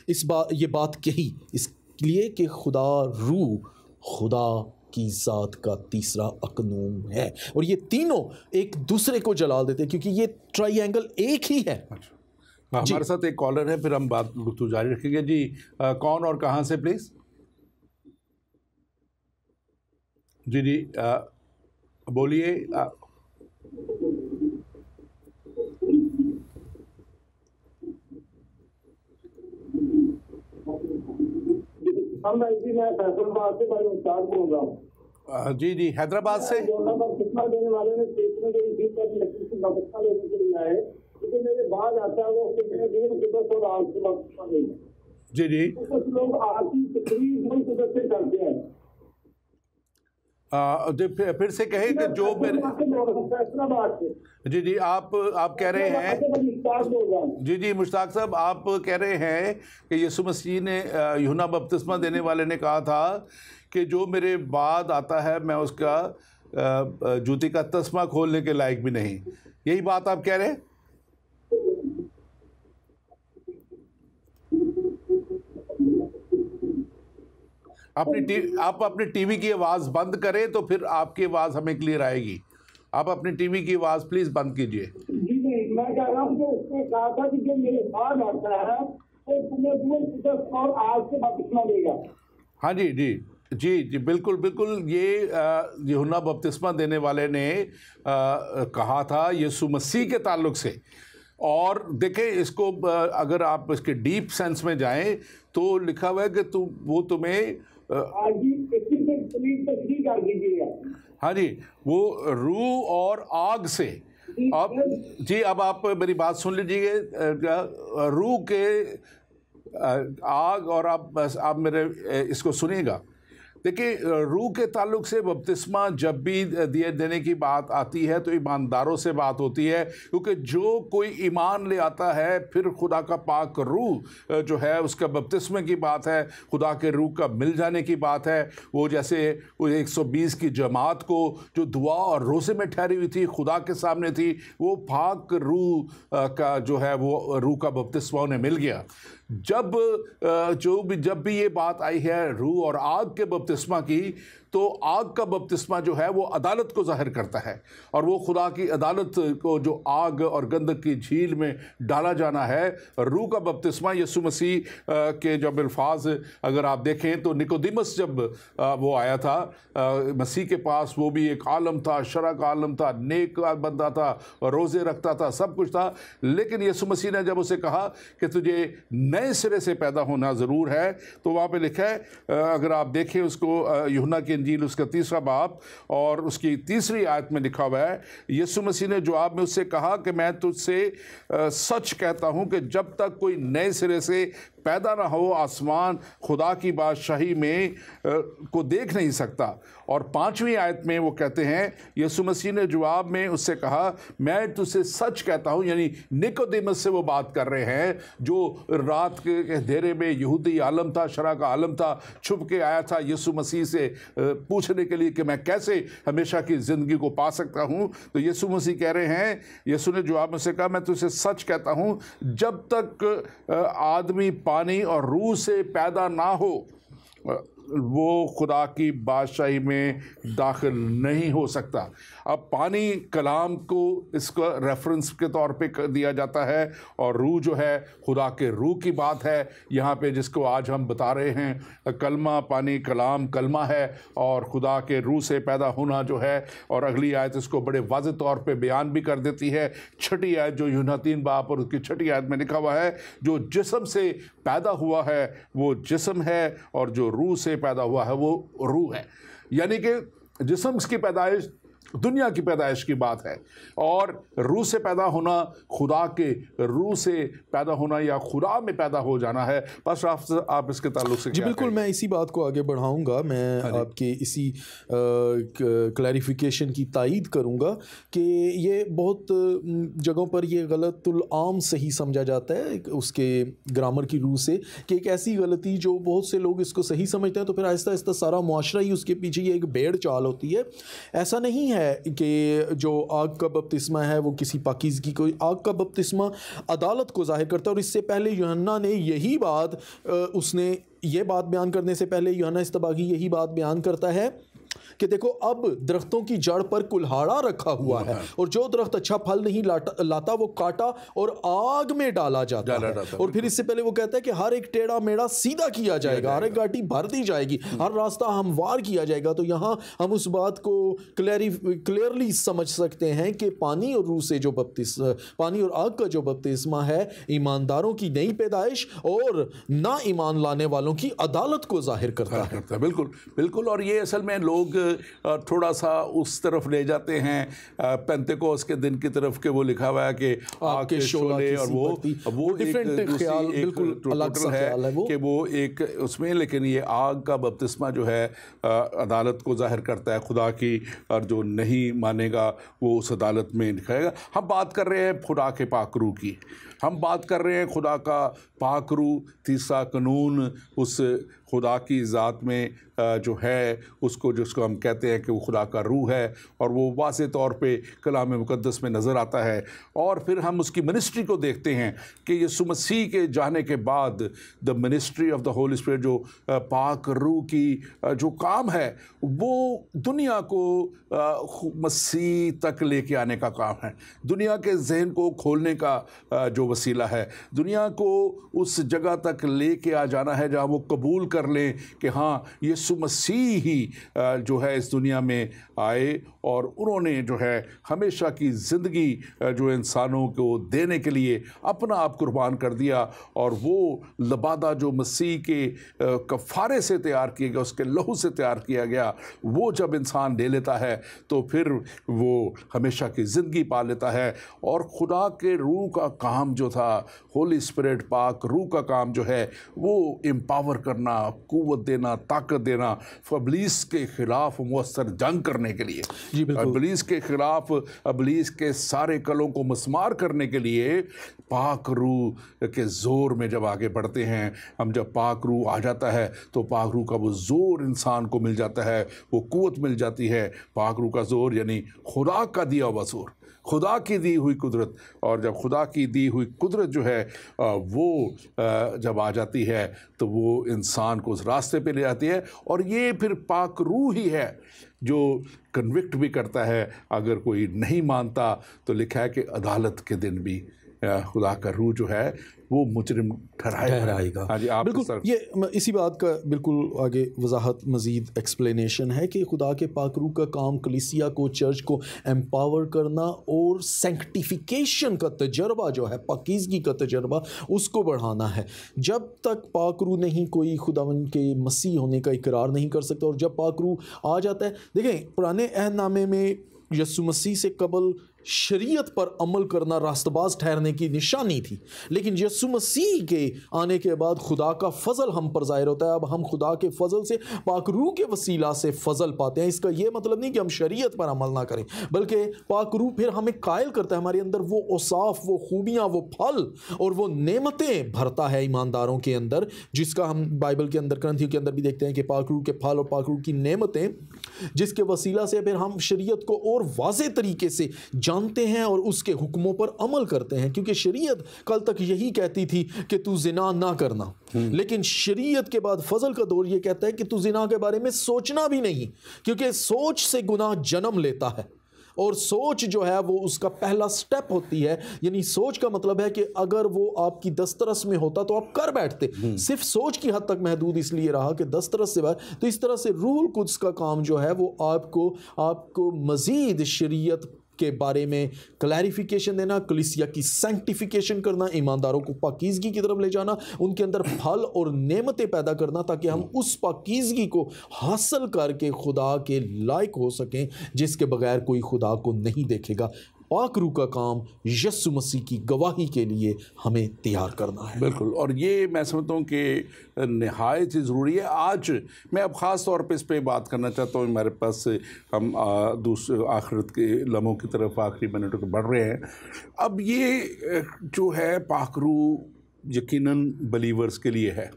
Speaker 1: ये बात कही? इसलिए कि खुदा रूह खुदा की ज़ात का तीसरा अकनूम है और ये तीनों एक दूसरे को जलाल देते हैं, क्योंकि ये ट्राइएंगल एक ही है।
Speaker 2: हमारे साथ एक कॉलर है, फिर हम बात गुफ्तगू जारी रखेंगे। जी कौन और कहाँ से प्लीज़? जी बोलिए। जी हैदराबाद से।
Speaker 3: देने वाले ने तो मेरे बाद आता है वो
Speaker 2: जी
Speaker 3: कुछ लोग आरती तकरीर करते हैं।
Speaker 2: फिर से कहें कि जो मेरे जी आप कह रहे हैं जी मुश्ताक साहब, आप कह रहे हैं कि यीशु मसीह ने यूहन्ना बपतिस्मा देने वाले ने कहा था कि जो मेरे बाद आता है मैं उसका जूती का तस्मा खोलने के लायक भी नहीं। यही बात आप कह रहे हैं? आप अपनी टीवी की आवाज़ बंद करें तो फिर आपकी आवाज़ हमें क्लियर आएगी। आप अपनी टीवी की आवाज़ प्लीज़ बंद कीजिए।
Speaker 3: जी नहीं, मैं कह रहा हूँ कि उसने कहा था कि जो मेरे बाद आता है वो तुम्हें और आज से बपतिस्मा देगा।
Speaker 2: हाँ जी बिल्कुल ये यूहन्ना बपतिस्मा देने वाले ने कहा था यीशु मसीह के ताल्लुक से। और देखें इसको, अगर आप इसके डीप सेंस में जाएं तो लिखा हुआ है कि वो तुम्हें हाँ जी वो रूह और आग से। अब आप मेरी बात सुन लीजिए। रूह के आग, और आप मेरे इसको सुनिएगा। देखिए रूह के ताल्लुक से बपतिस्मा जब भी दिए देने की बात आती है तो ईमानदारों से बात होती है, क्योंकि जो कोई ईमान ले आता है फिर खुदा का पाक रूह जो है उसका बपतिस्मे की बात है, खुदा के रूह का मिल जाने की बात है। वो जैसे 120 की जमात को जो दुआ और रोज़े में ठहरी हुई थी, खुदा के सामने थी, वो पाक रूह का जो है वो रूह का बपतिस्मा उन्हें मिल गया। जब भी ये बात आई है रूह और आग के बपतिस्मा की, तो आग का बपतिस्मा जो है वो अदालत को जाहिर करता है, और वो खुदा की अदालत को जो आग और गंधक की झील में डाला जाना है। रूह का बपतिस्मा यीशु मसीह के जब अल्फाज अगर आप देखें तो निकोदिमस जब वो आया था मसीह के पास, वो भी एक आलम था, शरा का आलम था, नेक बंदा था, रोज़े रखता था, सब कुछ था। लेकिन यीशु मसीह ने जब उसे कहा कि तुझे नए सिरे से पैदा होना ज़रूर है, तो वहाँ पे लिखा है, अगर आप देखें उसको, यूहन्ना की इंजील उसका 3रा बाब और उसकी 3री आयत में लिखा हुआ है, यीशु मसीह ने जवाब में उससे कहा कि मैं तुझसे सच कहता हूँ कि जब तक कोई नए सिरे से पैदा ना हो, आसमान खुदा की बादशाही में को देख नहीं सकता। और 5वीं आयत में वो कहते हैं, यीशु मसीह ने जवाब में उससे कहा, मैं तुझसे सच कहता हूँ, यानी निकोदेमस से वो बात कर रहे हैं जो रात के अंधेरे में यहूदी आलम था, शरा का आलम था, छुप के आया था यीशु मसीह से पूछने के लिए कि मैं कैसे हमेशा की ज़िंदगी को पा सकता हूँ। तो यीशु मसीह कह रहे हैं, यीशु ने जवाब में से कहा, मैं तुझसे सच कहता हूँ, जब तक आदमी पानी और रूह से पैदा ना हो वो खुदा की बादशाही में दाखिल नहीं हो सकता। अब पानी कलाम को इसका रेफरेंस के तौर पे दिया जाता है, और रूह जो है खुदा के रूह की बात है यहाँ पे, जिसको आज हम बता रहे हैं। कलमा पानी, कलाम कलमा है, और खुदा के रूह से पैदा होना जो है। और अगली आयत इसको बड़े वाज़ेह तौर पे बयान भी कर देती है। 6ठी आयत जो यूहन्ना 3 बाब और उसकी 6ठी आयत में लिखा हुआ है, जो जिस्म से पैदा हुआ है वो जिस्म है, और जो रूह से पैदा हुआ है वो रूह है। यानी कि जिस्म की पैदाइश दुनिया की पैदाइश की बात है, और रूह से पैदा होना खुदा के रूह से पैदा होना या खुदा में पैदा हो जाना है। बस आप इसके ताल्लुक से
Speaker 1: जी बिल्कुल, मैं इसी बात को आगे बढ़ाऊंगा। मैं आपके इसी क्लैरिफिकेशन की तायीद करूंगा कि ये बहुत जगहों पर ये गलतुल आम सही समझा जाता है उसके ग्रामर की रूह से, कि एक ऐसी गलती जो बहुत से लोग इसको सही समझते हैं, तो फिर आहिस्ता आहिस्ता सारा मुआशरा ही उसके पीछे ये एक भेड़ चाल होती है। ऐसा नहीं है कि जो आग का बपतिस्मा है वो किसी पाकीज़गी को, आग का बपतिस्मा अदालत को जाहिर करता है। और इससे पहले यूहन्ना ने यही बात उसने ये बात बयान करने से पहले यूहन्ना इस्तबागी यही बात बयान करता है कि देखो अब दरख्तों की जड़ पर कुल्हाड़ा रखा हुआ है, और जो दरख्त अच्छा फल नहीं लाता वो काटा और आग में डाला जाता है। और फिर इससे पहले वो कहता है कि हर एक टेढ़ा मेढ़ा सीधा किया जाएगा, हर एक घाटी भर दी जाएगी, हर रास्ता हमवार किया जाएगा। तो यहाँ हम उस बात को क्लियरली समझ सकते हैं कि पानी और रूह से जो पानी और आग का जो बपतिस्मा है ईमानदारों की नई पैदाइश और ना ईमान लाने वालों की अदालत को जाहिर करता है।
Speaker 2: बिल्कुल बिल्कुल। और ये असल में लोग थोड़ा सा उस तरफ ले जाते हैं पेंतेकोस्त के दिन की तरफ के, वो लिखा हुआ है कि आग के शोले, और वो डिफरेंट ख्याल, बिल्कुल अलग सा ख्याल है कि वो एक उसमें। लेकिन ये आग का बपतिस्मा जो है अदालत को जाहिर करता है खुदा की, और जो नहीं मानेगा वो उस अदालत में दिखाएगा। हम बात कर रहे हैं खुदा के पाक रूह की, हम बात कर रहे हैं खुदा का पाक रूह, तीसरा कानून उस खुदा की ज़ात में जो है उसको, जिसको हम कहते हैं कि वो खुदा का रूह है, और वो वाज़ेह तौर पे कलाम मुक़द्दस में नज़र आता है। और फिर हम उसकी मिनिस्ट्री को देखते हैं कि यीशु मसीह के जाने के बाद the ministry of the Holi spirit, जो पाक रूह की जो काम है वो दुनिया को मसीह तक लेके आने का काम है, दुनिया के जहन को खोलने का जो वसीला है, दुनिया को उस जगह तक लेके आ जाना है जहाँ वो कबूल कर लें कि हाँ यीशु मसीह ही जो है इस दुनिया में आए, और उन्होंने जो है हमेशा की ज़िंदगी जो इंसानों को देने के लिए अपना आप कुर्बान कर दिया। और वो लबादा जो मसीह के कफ़ारे से तैयार किया गया, उसके लहू से तैयार किया गया, वो जब इंसान ले लेता है तो फिर वो हमेशा की ज़िंदगी पा लेता है। और खुदा के रूह का काम जो था, होली स्पिरिट पाक रूह का काम जो है, वो एम्पावर करना, कुव्वत देना, ताकत देना, इब्लीस के ख़िलाफ़ मुअस्सर जंग करने के लिए, इब्लीस के ख़िलाफ़ इब्लीस के सारे कलों को मस्मार करने के लिए पाक रूह के ज़ोर में जब आगे बढ़ते हैं हम, जब पाक रूह आ जाता है तो पाक रूह का वो ज़ोर इंसान को मिल जाता है, वो कुव्वत मिल जाती है। पाक रूह का ज़ोर यानी खुदा का दिया हुआ ज़ोर, खुदा की दी हुई कुदरत। और जब खुदा की दी हुई कुदरत जो है वो जब आ जाती है तो वो इंसान को उस रास्ते पे ले जाती है। और ये फिर पाक रूह ही है जो कन्विक्ट भी करता है। अगर कोई नहीं मानता तो लिखा है कि अदालत के दिन भी खुदा का रूह जो है वो मुजरिम ठहराएगा। हाँ जी, आप
Speaker 1: बिल्कुल, ये इसी बात का बिल्कुल आगे वजाहत मज़ीद एक्सप्लेनेशन है कि खुदा के पाक रूह का काम कलीसिया को, चर्च को एम्पावर करना और सेंक्टिफिकेशन का तजर्बा जो है, पाकीज़गी का तजर्बा, उसको बढ़ाना है। जब तक पाक रूह नहीं, कोई खुदावंद के मसीह होने का इकरार नहीं कर सकता। और जब पाक रूह आ जाता है, देखें पुराने अहदनामे में यीशु मसीह से कबल शरीयत पर अमल करना रास्तबाज ठहरने की निशानी थी, लेकिन यीशु मसीह के आने के बाद खुदा का फजल हम पर ज़ाहिर होता है। अब हम खुदा के फजल से, पाक रूह के वसीला से फजल पाते हैं। इसका यह मतलब नहीं कि हम शरीयत पर अमल ना करें, बल्कि पाक रूह फिर हमें कायल करता है, हमारे अंदर वो औसाफ, वो खूबियाँ, वो फल और वो नेमतें भरता है ईमानदारों के अंदर, जिसका हम बाइबल के अंदर, ग्रंथियों के अंदर भी देखते हैं कि पाक रूह के फल और पाक रूह की नेमतें, जिसके वसीला से फिर हम शरीयत को और वाज़े तरीके से जानते हैं और उसके हुक्मों पर अमल करते हैं। क्योंकि शरीयत कल तक यही कहती थी कि तू जिना ना करना, लेकिन शरीयत के बाद फजल का दौर ये कहता है कि तू जिना के बारे में सोचना भी नहीं, क्योंकि सोच से गुनाह जन्म लेता है और सोच जो है वो उसका पहला स्टेप होती है। यानी सोच का मतलब है कि अगर वो आपकी दस्तरस में होता तो आप कर बैठते, सिर्फ सोच की हद तक महदूद इसलिए रहा कि दस्तरस से बाहर। तो इस तरह से रूहुल कुद्स का काम जो है वो आपको मज़ीद शरीयत के बारे में क्लैरिफिकेशन देना, कलीसिया की सैंक्टिफिकेशन करना, ईमानदारों को पाकीज़गी की तरफ ले जाना, उनके अंदर फल और नेमतें पैदा करना, ताकि हम उस पाकीज़गी को हासिल करके खुदा के लायक हो सकें, जिसके बगैर कोई खुदा को नहीं देखेगा। पाक रूह का काम यीशु मसीह की गवाही के लिए हमें तैयार करना है।
Speaker 2: बिल्कुल, और ये मैं समझता हूँ कि नहायत ही ज़रूरी है। आज मैं अब ख़ास तौर पे इस पे बात करना चाहता हूँ। हमारे पास हम दूसरे आखिरत के लम्हों की तरफ, आखिरी मिनटों के बढ़ रहे हैं। अब ये जो है पाक रूह यकीनन बलीवर्स के लिए है,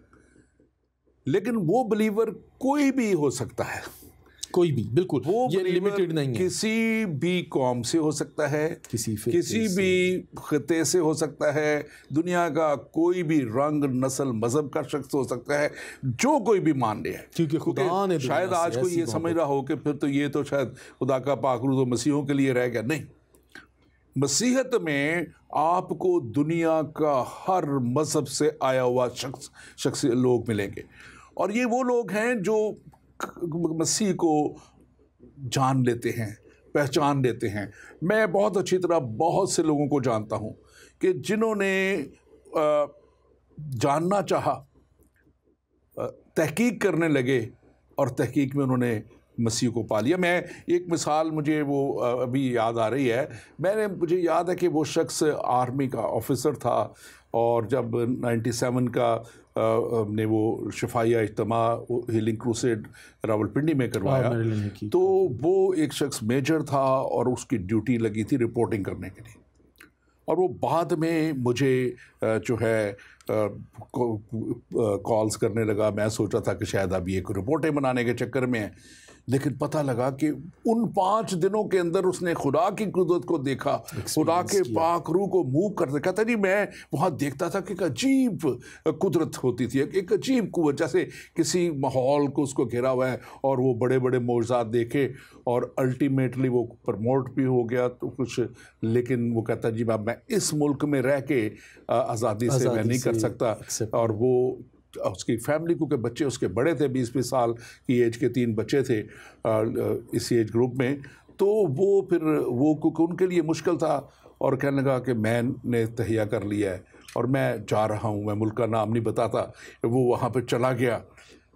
Speaker 2: लेकिन वो बलीवर कोई भी हो सकता है,
Speaker 1: कोई भी, बिल्कुल
Speaker 2: वो
Speaker 1: ये लिमिटेड नहीं है।
Speaker 2: किसी भी कौम से हो सकता है, किसी भी खिते से हो सकता है, दुनिया का कोई भी रंग, नस्ल, मजहब का शख्स हो सकता है, जो कोई भी मान ले है।
Speaker 1: क्योंकि खुदा ने
Speaker 2: शायद आज कोई ये समझ रहा हो कि फिर तो ये तो शायद खुदा का पाक रूह तो मसीहों के लिए रह गया। नहीं, मसीहत में आपको दुनिया का हर मजहब से आया हुआ शख्स लोग मिलेंगे, और ये वो लोग हैं जो मसीह को जान लेते हैं, पहचान लेते हैं। मैं बहुत अच्छी तरह बहुत से लोगों को जानता हूं कि जिन्होंने जानना चाहा, तहकीक करने लगे, और तहकीक में उन्होंने मसीह को पा लिया। मैं एक मिसाल, मुझे वो अभी याद आ रही है। मुझे याद है कि वो शख्स आर्मी का ऑफिसर था, और जब 97 का हमने वो शफाया इज्तिमा हीलिंग क्रूसेड रावलपिंडी में करवाया, तो वो एक शख्स मेजर था और उसकी ड्यूटी लगी थी रिपोर्टिंग करने के लिए। और वो बाद में मुझे जो है कॉल्स करने लगा। मैं सोचा था कि शायद अभी एक रिपोर्टें बनाने के चक्कर में है, लेकिन पता लगा कि उन 5 दिनों के अंदर उसने खुदा की कुदरत को देखा, खुदा के पाक रूह को मूव कर देखा था। जी, मैं वहाँ देखता था कि एक अजीब कुदरत होती थी, एक अजीब कुव्वत, जैसे किसी माहौल को उसको घेरा हुआ है, और वो बड़े बड़े मौजज़ात देखे, और अल्टीमेटली वो प्रमोट भी हो गया तो कुछ। लेकिन वो कहता जी मैं इस मुल्क में रह के आज़ादी से मैं नहीं कर सकता। और वो उसकी फैमिली, क्योंकि बच्चे उसके बड़े थे, 20-20 साल की एज के 3 बच्चे थे इस एज ग्रुप में, तो वो फिर वो क्योंकि उनके लिए मुश्किल था, और कहने लगा कि मैंने तहिया कर लिया है और मैं जा रहा हूँ। मैं मुल्क का नाम नहीं बताता, वो वहाँ पर चला गया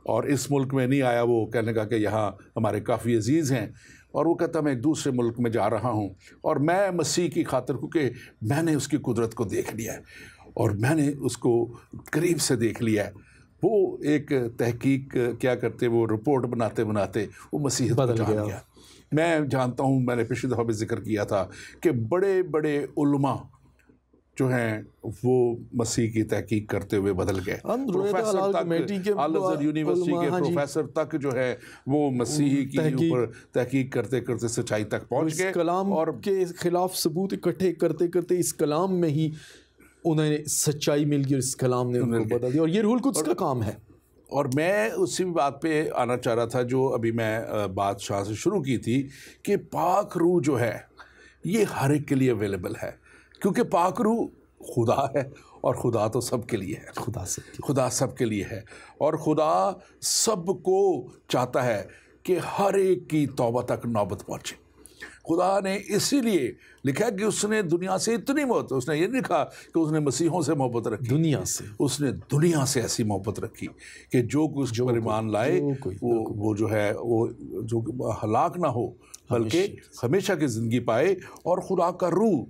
Speaker 2: और इस मुल्क में नहीं आया। वो कहने लगा कि यहाँ हमारे काफ़ी अजीज़ हैं, और वो कहता मैं एक दूसरे मुल्क में जा रहा हूँ, और मैं मसीह की खातिर, क्योंकि मैंने उसकी कुदरत को देख लिया है और मैंने उसको करीब से देख लिया है। वो एक तहकीक क्या करते, वो रिपोर्ट बनाते बनाते वो मसीहत को जान गया। मैं जानता हूँ, मैंने पिछली दफ़ा भी जिक्र किया था कि बड़े बड़े उलमा जो हैं वो मसीह की तहकीक करते हुए बदल गए। प्रोफेसर तक, अल अज़हर यूनिवर्सिटी के प्रोफेसर तक जो है वो मसीह की ऊपर तहकीक करते करते सच्चाई तक पहुँच गए,
Speaker 1: कलाम और के ख़िलाफ़ सबूत इकट्ठे करते करते इस कलाम में ही उन्हें सच्चाई मिल गई और इस कलाम ने उनको बदल दिया। और ये रूहुल कुद्स का काम है।
Speaker 2: और मैं उसी बात पे आना चाह रहा था जो अभी मैं बात शाह से शुरू की थी कि पाक रूह जो है ये हर एक के लिए अवेलेबल है, क्योंकि पाक रूह खुदा है, और खुदा तो सब के लिए है। खुदा सब के लिए है, और खुदा सबको चाहता है कि हर एक की तौबा तक नौबत पहुँचे। खुदा ने इसीलिए लिखा कि उसने दुनिया से इतनी मोहब्बत, उसने ये नहीं लिखा कि उसने मसीहों से मोहब्बत रखी,
Speaker 1: दुनिया से,
Speaker 2: उसने दुनिया से ऐसी मोहब्बत रखी कि जो कुछ पर ईमान लाए वो जो है वो जो हलाक ना हो बल्कि हमेशा की ज़िंदगी पाए। और खुदा का रूह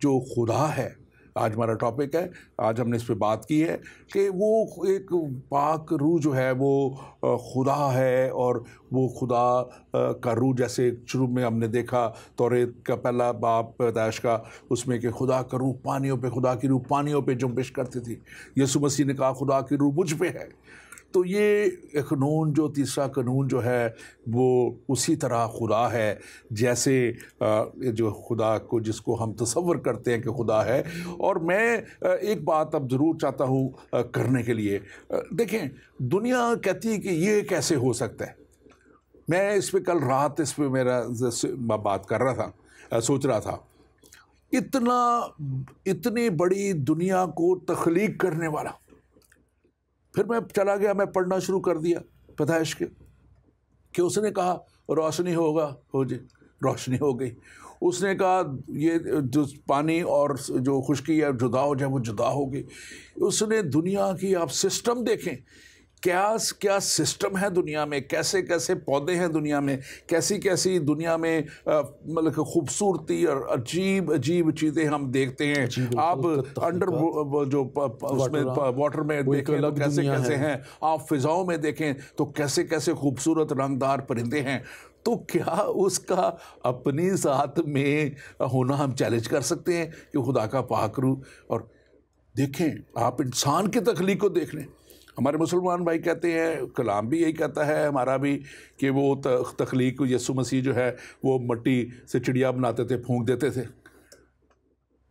Speaker 2: जो खुदा है, आज हमारा टॉपिक है, आज हमने इस पे बात की है कि वो एक पाक रूह जो है वो खुदा है। और वो खुदा का रूह, जैसे शुरू में हमने देखा तौरेत का पहला बाब पैदाइश का, उसमें कि खुदा का रूह पानियों पे, खुदा की रूह पानियों पे जुम्बिश करती थी। यीशु मसीह ने कहा खुदा की रूह मुझ पे है। तो ये कानून, जो तीसरा कानून जो है वो उसी तरह खुदा है जैसे जो खुदा को, जिसको हम तसव्वुर करते हैं कि खुदा है। और मैं एक बात अब ज़रूर चाहता हूँ करने के लिए, देखें दुनिया कहती है कि ये कैसे हो सकता है। मैं इस पर कल रात इस पर मेरा बात कर रहा था, सोच रहा था, इतनी बड़ी दुनिया को तख्लीक करने वाला। फिर मैं चला गया, मैं पढ़ना शुरू कर दिया पैदाइश के, कि उसने कहा रोशनी होगा, हो जी, रोशनी हो गई। उसने कहा ये जो पानी और जो खुश्की है जुदा हो जाए, वो जुदा हो गई। उसने दुनिया की, आप सिस्टम देखें, क्या सिस्टम है दुनिया में, कैसे कैसे पौधे हैं दुनिया में, कैसी कैसी दुनिया में मतलब खूबसूरती और अजीब अजीब चीज़ें हम देखते हैं। आप अंडर जो उसमें वाटर में देखें तो कैसे कैसे हैं, आप फिजाओं में देखें तो कैसे कैसे खूबसूरत रंगदार परिंदे हैं। तो क्या उसका अपनी ज़ात में होना हम चैलेंज कर सकते हैं कि खुदा का पाक रूह। और देखें, आप इंसान की तख्लीक को देख लें। हमारे मुसलमान भाई कहते हैं, कलाम भी यही कहता है हमारा भी, कि वो तख्लीक यीशु मसीह जो है वो मिट्टी से चिड़िया बनाते थे, फूंक देते थे,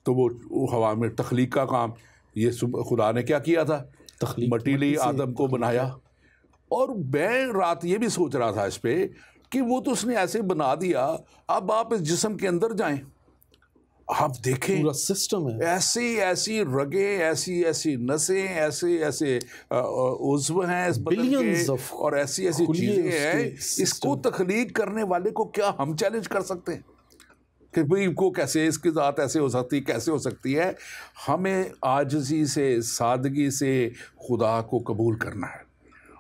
Speaker 2: तो वो हवा में तख्लीक का काम यीशु खुदा ने क्या किया था, मिट्टी ली आदम को बनाया। और मैं रात ये भी सोच रहा था इस पर कि वो तो उसने ऐसे बना दिया, अब आप इस जिस्म के अंदर जाएं, आप देखें
Speaker 1: पूरा सिस्टम है,
Speaker 2: ऐसी ऐसी रगें, ऐसी ऐसी नसें, ऐसे ऐसे उज़्व हैं इस बदन के, और ऐसी ऐसी चीज़ें हैं। इसको तख्लीक करने वाले को क्या हम चैलेंज कर सकते हैं कि भाई को कैसे, इसकी ज़ात ऐसे हो सकती है, कैसे हो सकती है। हमें आजिज़ी से, सादगी से खुदा को कबूल करना है।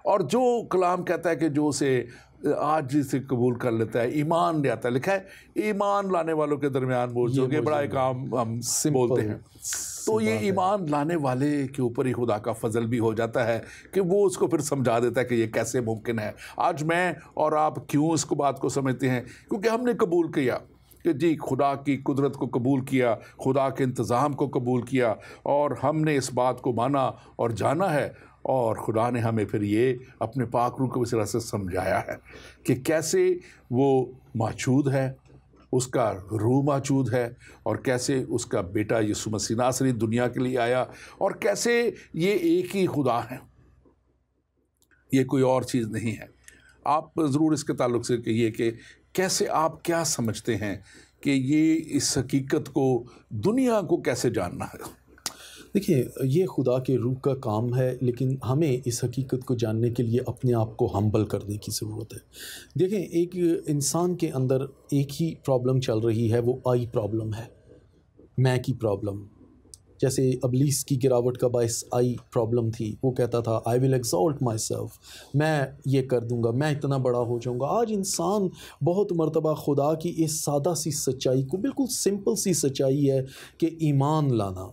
Speaker 2: और जो कलाम कहता है कि जो उसे आज से कबूल कर लेता है, ईमान ले आता है, लिखा है ईमान लाने वालों के दरमियान बोझ होंगे, बड़ा काम हम बोलते हैं। तो ये ईमान लाने वाले के ऊपर ही खुदा का फजल भी हो जाता है कि वो उसको फिर समझा देता है कि ये कैसे मुमकिन है। आज मैं और आप क्यों इसको बात को समझते हैं, क्योंकि हमने कबूल किया कि जी खुदा की कुदरत को कबूल किया, खुदा के इंतज़ाम को कबूल किया, और हमने इस बात को माना और जाना है। और खुदा ने हमें फिर ये अपने पाक रूह को इस तरह से समझाया है कि कैसे वो मौजूद है, उसका रूह मौजूद है, और कैसे उसका बेटा यीशु मसीह नासरी दुनिया के लिए आया, और कैसे ये एक ही खुदा है, ये कोई और चीज़ नहीं है। आप ज़रूर इसके ताल्लुक़ से कहिए कि कैसे आप क्या समझते हैं कि ये इस हकीकत को, दुनिया को कैसे जानना है।
Speaker 1: देखिए, ये खुदा के रूह का काम है, लेकिन हमें इस हकीकत को जानने के लिए अपने आप को हम्बल करने की ज़रूरत है। देखें, एक इंसान के अंदर एक ही प्रॉब्लम चल रही है, वो आई प्रॉब्लम है, मैं की प्रॉब्लम। जैसे अबलीस की गिरावट का बायस आई प्रॉब्लम थी, वो कहता था I will exalt my self, मैं ये कर दूंगा, मैं इतना बड़ा हो जाऊंगा। आज इंसान बहुत मरतबा खुदा की इस सादा सी सच्चाई को, बिल्कुल सिंपल सी सच्चाई है कि ईमान लाना।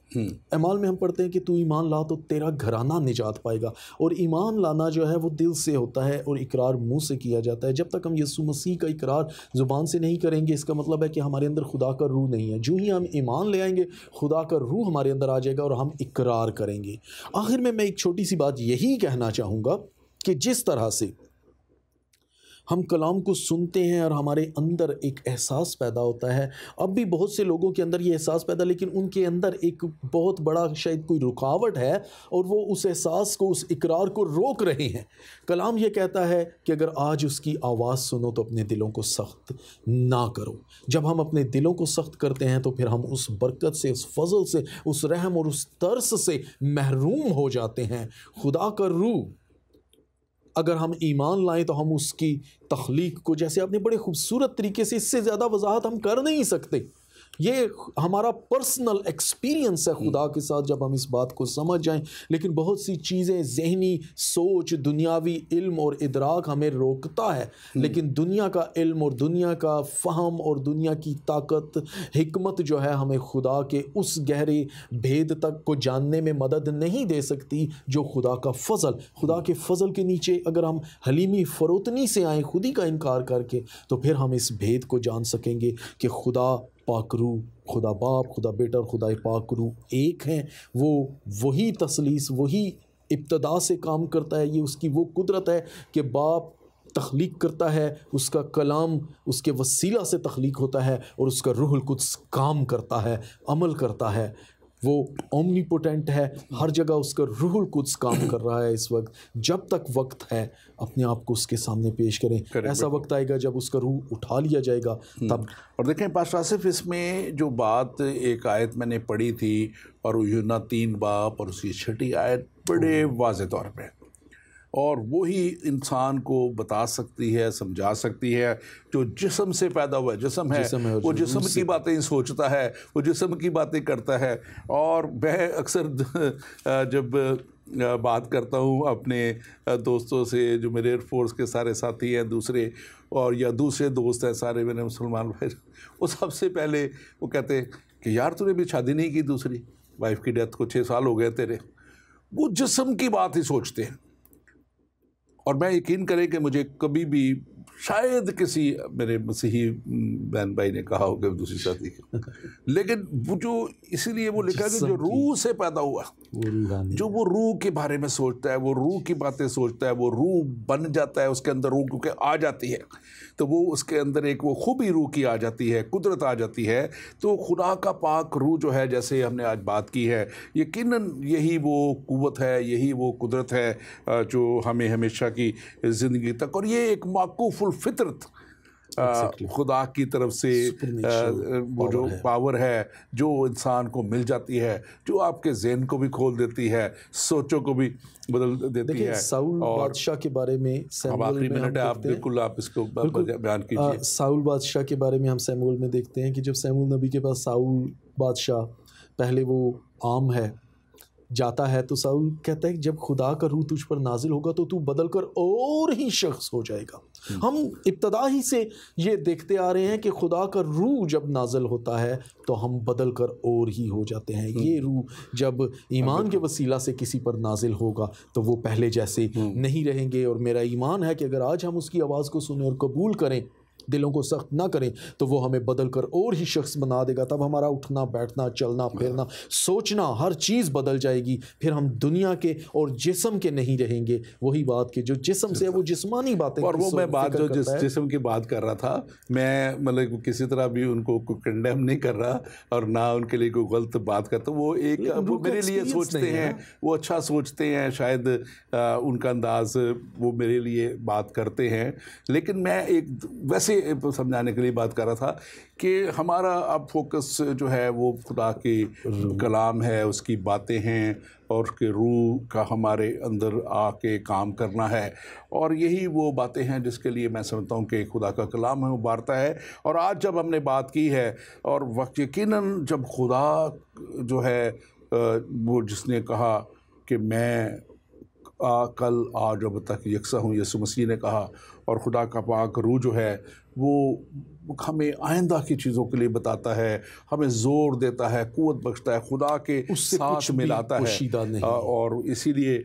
Speaker 1: अमाल में हम पढ़ते हैं कि तू ईमान ला तो तेरा घराना निजात पाएगा। और ईमान लाना जो है वो दिल से होता है और इकरार मुंह से किया जाता है। जब तक हम यीशु मसीह का इकरार ज़ुबान से नहीं करेंगे, इसका मतलब है कि हमारे अंदर खुदा का रूह नहीं है। जो ही हम ईमान ले आएंगे, खुदा का रूह हमारे अंदर आ जाएगा और हम इकरार करेंगे। आखिर में मैं एक छोटी सी बात यही कहना चाहूँगा कि जिस तरह से हम कलाम को सुनते हैं और हमारे अंदर एक एहसास पैदा होता है, अब भी बहुत से लोगों के अंदर ये एहसास पैदा, लेकिन उनके अंदर एक बहुत बड़ा शायद कोई रुकावट है और वो उस एहसास को, उस इकरार को रोक रहे हैं। कलाम ये कहता है कि अगर आज उसकी आवाज़ सुनो तो अपने दिलों को सख्त ना करो। जब हम अपने दिलों को सख्त करते हैं तो फिर हम उस बरकत से, उस फजल से, उस रहम और उस तरस से महरूम हो जाते हैं। खुदा का रूह अगर हम ईमान लाएं तो हम उसकी तख्लीक को, जैसे आपने बड़े खूबसूरत तरीके से, इससे ज़्यादा वजाहत हम कर नहीं सकते। ये हमारा पर्सनल एक्सपीरियंस है खुदा के साथ, जब हम इस बात को समझ जाएं। लेकिन बहुत सी चीज़ें, ज़हनी सोच, दुनियावी इल्म और इदराक हमें रोकता है। लेकिन दुनिया का इल्म और दुनिया का फ़हम और दुनिया की ताकत, हिकमत जो है, हमें खुदा के उस गहरे भेद तक को जानने में मदद नहीं दे सकती जो खुदा का फ़ज़ल। खुदा के फ़ज़ल के नीचे अगर हम हलीमी फ़रोतनी से आएँ, खुदी का इनकार करके, तो फिर हम इस भेद को जान सकेंगे कि खुदा पाकरू, खुदा बाप, खुदा बेटा और खुदा पाकरू एक हैं। वो वही तसलीस, वही इब्तदा से काम करता है। ये उसकी वो कुदरत है कि बाप तख्लीक करता है, उसका कलाम उसके वसीला से तख्लीक होता है और उसका रूहुल कुद्स काम करता है, अमल करता है। वो ओमनीपोटेंट है, हर जगह उसका रूहुल कुद्स काम कर रहा है। इस वक्त, जब तक वक्त है, अपने आप को उसके सामने पेश करें। ऐसा वक्त आएगा जब उसका रूह उठा लिया जाएगा तब।
Speaker 2: और देखें पास्टर आसिफ, इसमें जो बात एक आयत मैंने पढ़ी थी, और यूहन्ना 3 बाब और उसकी 6ठी आयत बड़े वाज़े तौर पे, और वही इंसान को बता सकती है, समझा सकती है। जो जिस्म से पैदा हुआ है, जिस्म है वो जिस्म की बातें ही सोचता है, वो जिस्म की बातें करता है। और मैं अक्सर जब बात करता हूँ अपने दोस्तों से, जो मेरे एयरफोर्स के सारे साथी हैं दूसरे, और या दूसरे दोस्त हैं सारे मेरे मुसलमान भाई, वो सबसे पहले वो कहते हैं कि यार तूने भी शादी नहीं की, दूसरी वाइफ की डेथ को 6 साल हो गए तेरे। वो जिस्म की बात ही सोचते हैं। और मैं यकीन करें कि मुझे कभी भी, शायद किसी मेरे मसीही बहन भाई ने कहा होगा दूसरी शादी की, लेकिन वो जो इसीलिए वो लिखा कि जो रूह से पैदा हुआ, जो वो रूह के बारे में सोचता है, वो रूह की बातें सोचता है, वो रूह बन जाता है उसके अंदर। रूह क्योंकि आ जाती है तो वो उसके अंदर एक वो खूबी रूह की आ जाती है, कुदरत आ जाती है। तो खुदा का पाक रूह जो है, जैसे हमने आज बात की है, यकीनन यही वो कुव्वत है, यही वो कुदरत है जो हमें हमेशा की ज़िंदगी तक, और ये एक माकूफुल फितरत खुदा की तरफ से वो जो पावर है, जो इंसान को मिल जाती है, जो आपके ज़हन को भी खोल देती है, सोचों को भी बदल देती है।
Speaker 1: साउल बादशाह के बारे में
Speaker 2: आखिरी मिनट है, आप बिल्कुल आप इसको बयान कीजिए।
Speaker 1: साउल बादशाह के बारे में हम सैमुएल में देखते हैं कि जब सैमुएल नबी के पास साउल बादशाह, पहले वो आम है, जाता है, तो साउल कहता है कि जब खुदा का रूह तुझ पर नाजिल होगा तो तू बदल कर और ही शख्स हो जाएगा। हम इब्तदा ही से ये देखते आ रहे हैं कि खुदा का रूह जब नाजिल होता है तो हम बदल कर और ही हो जाते हैं। ये रूह जब ईमान के वसीला से किसी पर नाजिल होगा तो वो पहले जैसे नहीं रहेंगे। और मेरा ईमान है कि अगर आज हम उसकी आवाज़ को सुने और कबूल करें, दिलों को सख्त ना करें, तो वो हमें बदल कर और ही शख्स बना देगा। तब हमारा उठना बैठना, चलना फिरना, सोचना, हर चीज़ बदल जाएगी। फिर हम दुनिया के और जिस्म के नहीं रहेंगे। वही बात कि जो जिस्म से है वो जिस्मानी बातें।
Speaker 2: और वो मैं बात जो जिस्म की बात कर रहा था, मैं मतलब किसी तरह भी उनको कंडेम नहीं कर रहा और ना उनके लिए कोई गलत बात करता। वो एक वो मेरे लिए सोचते हैं, वो अच्छा सोचते हैं, शायद उनका अंदाज वो मेरे लिए बात करते हैं। लेकिन मैं एक वैसे समझाने के लिए बात कर रहा था कि हमारा अब फोकस जो है वो खुदा के कलाम है, उसकी बातें हैं, और उसके रूह का हमारे अंदर आके काम करना है। और यही वो बातें हैं जिसके लिए मैं समझता हूँ कि खुदा का कलाम है, उबारता है। और आज जब हमने बात की है, और वक्त यकीनन जब खुदा जो है वो जिसने कहा कि मैं कल आज अब तक यकसा हूँ, यीशु मसीह ने कहा, और खुदा का पाक रूह जो है वो हमें आइंदा की चीज़ों के लिए बताता है, हमें ज़ोर देता है, कुव्वत बख्शता है, खुदा के साथ मिलाता है। और इसीलिए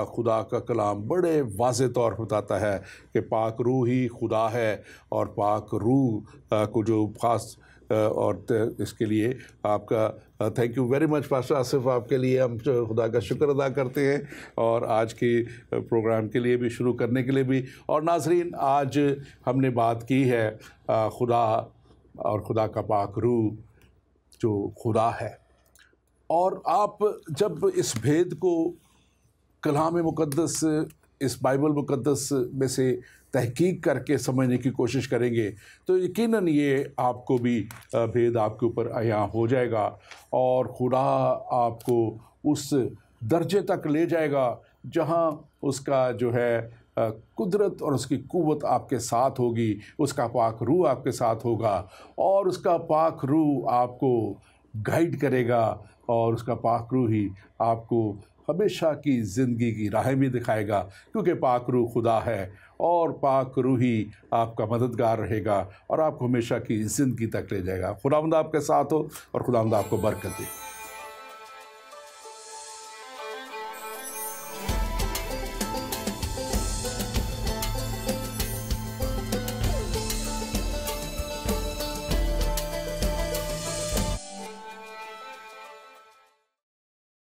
Speaker 2: खुदा का कलाम बड़े वाज़े तौर पर बताता है कि पाक रूह ही खुदा है, और पाक रूह को जो ख़ास और इसके लिए आपका thank you very much pastor Asif. आपके लिए हम खुदा का शुक्र अदा करते हैं, और आज के प्रोग्राम के लिए भी, शुरू करने के लिए भी। और नाज़रीन, आज हमने बात की है खुदा और खुदा का पाक रूह जो खुदा है। और आप जब इस भेद को कलाम मुक़द्दस, इस बाइबल मुक़द्दस में से तहकीक करके समझने की कोशिश करेंगे तो यकीनन ये आपको भी भेद आपके ऊपर अयां हो जाएगा, और खुदा आपको उस दर्जे तक ले जाएगा जहां उसका जो है कुदरत और उसकी क़ुव्वत आपके साथ होगी, उसका पाक रूह आपके साथ होगा और उसका पाक रूह आपको गाइड करेगा और उसका पाक रूह ही आपको हमेशा की ज़िंदगी की राह भी दिखाएगा, क्योंकि पाक रूह खुदा है और पाक रूह ही आपका मददगार रहेगा और आपको हमेशा की ज़िंदगी तक ले जाएगा। खुदावंद आपके साथ हो और खुदावंद आपको बरकत दे।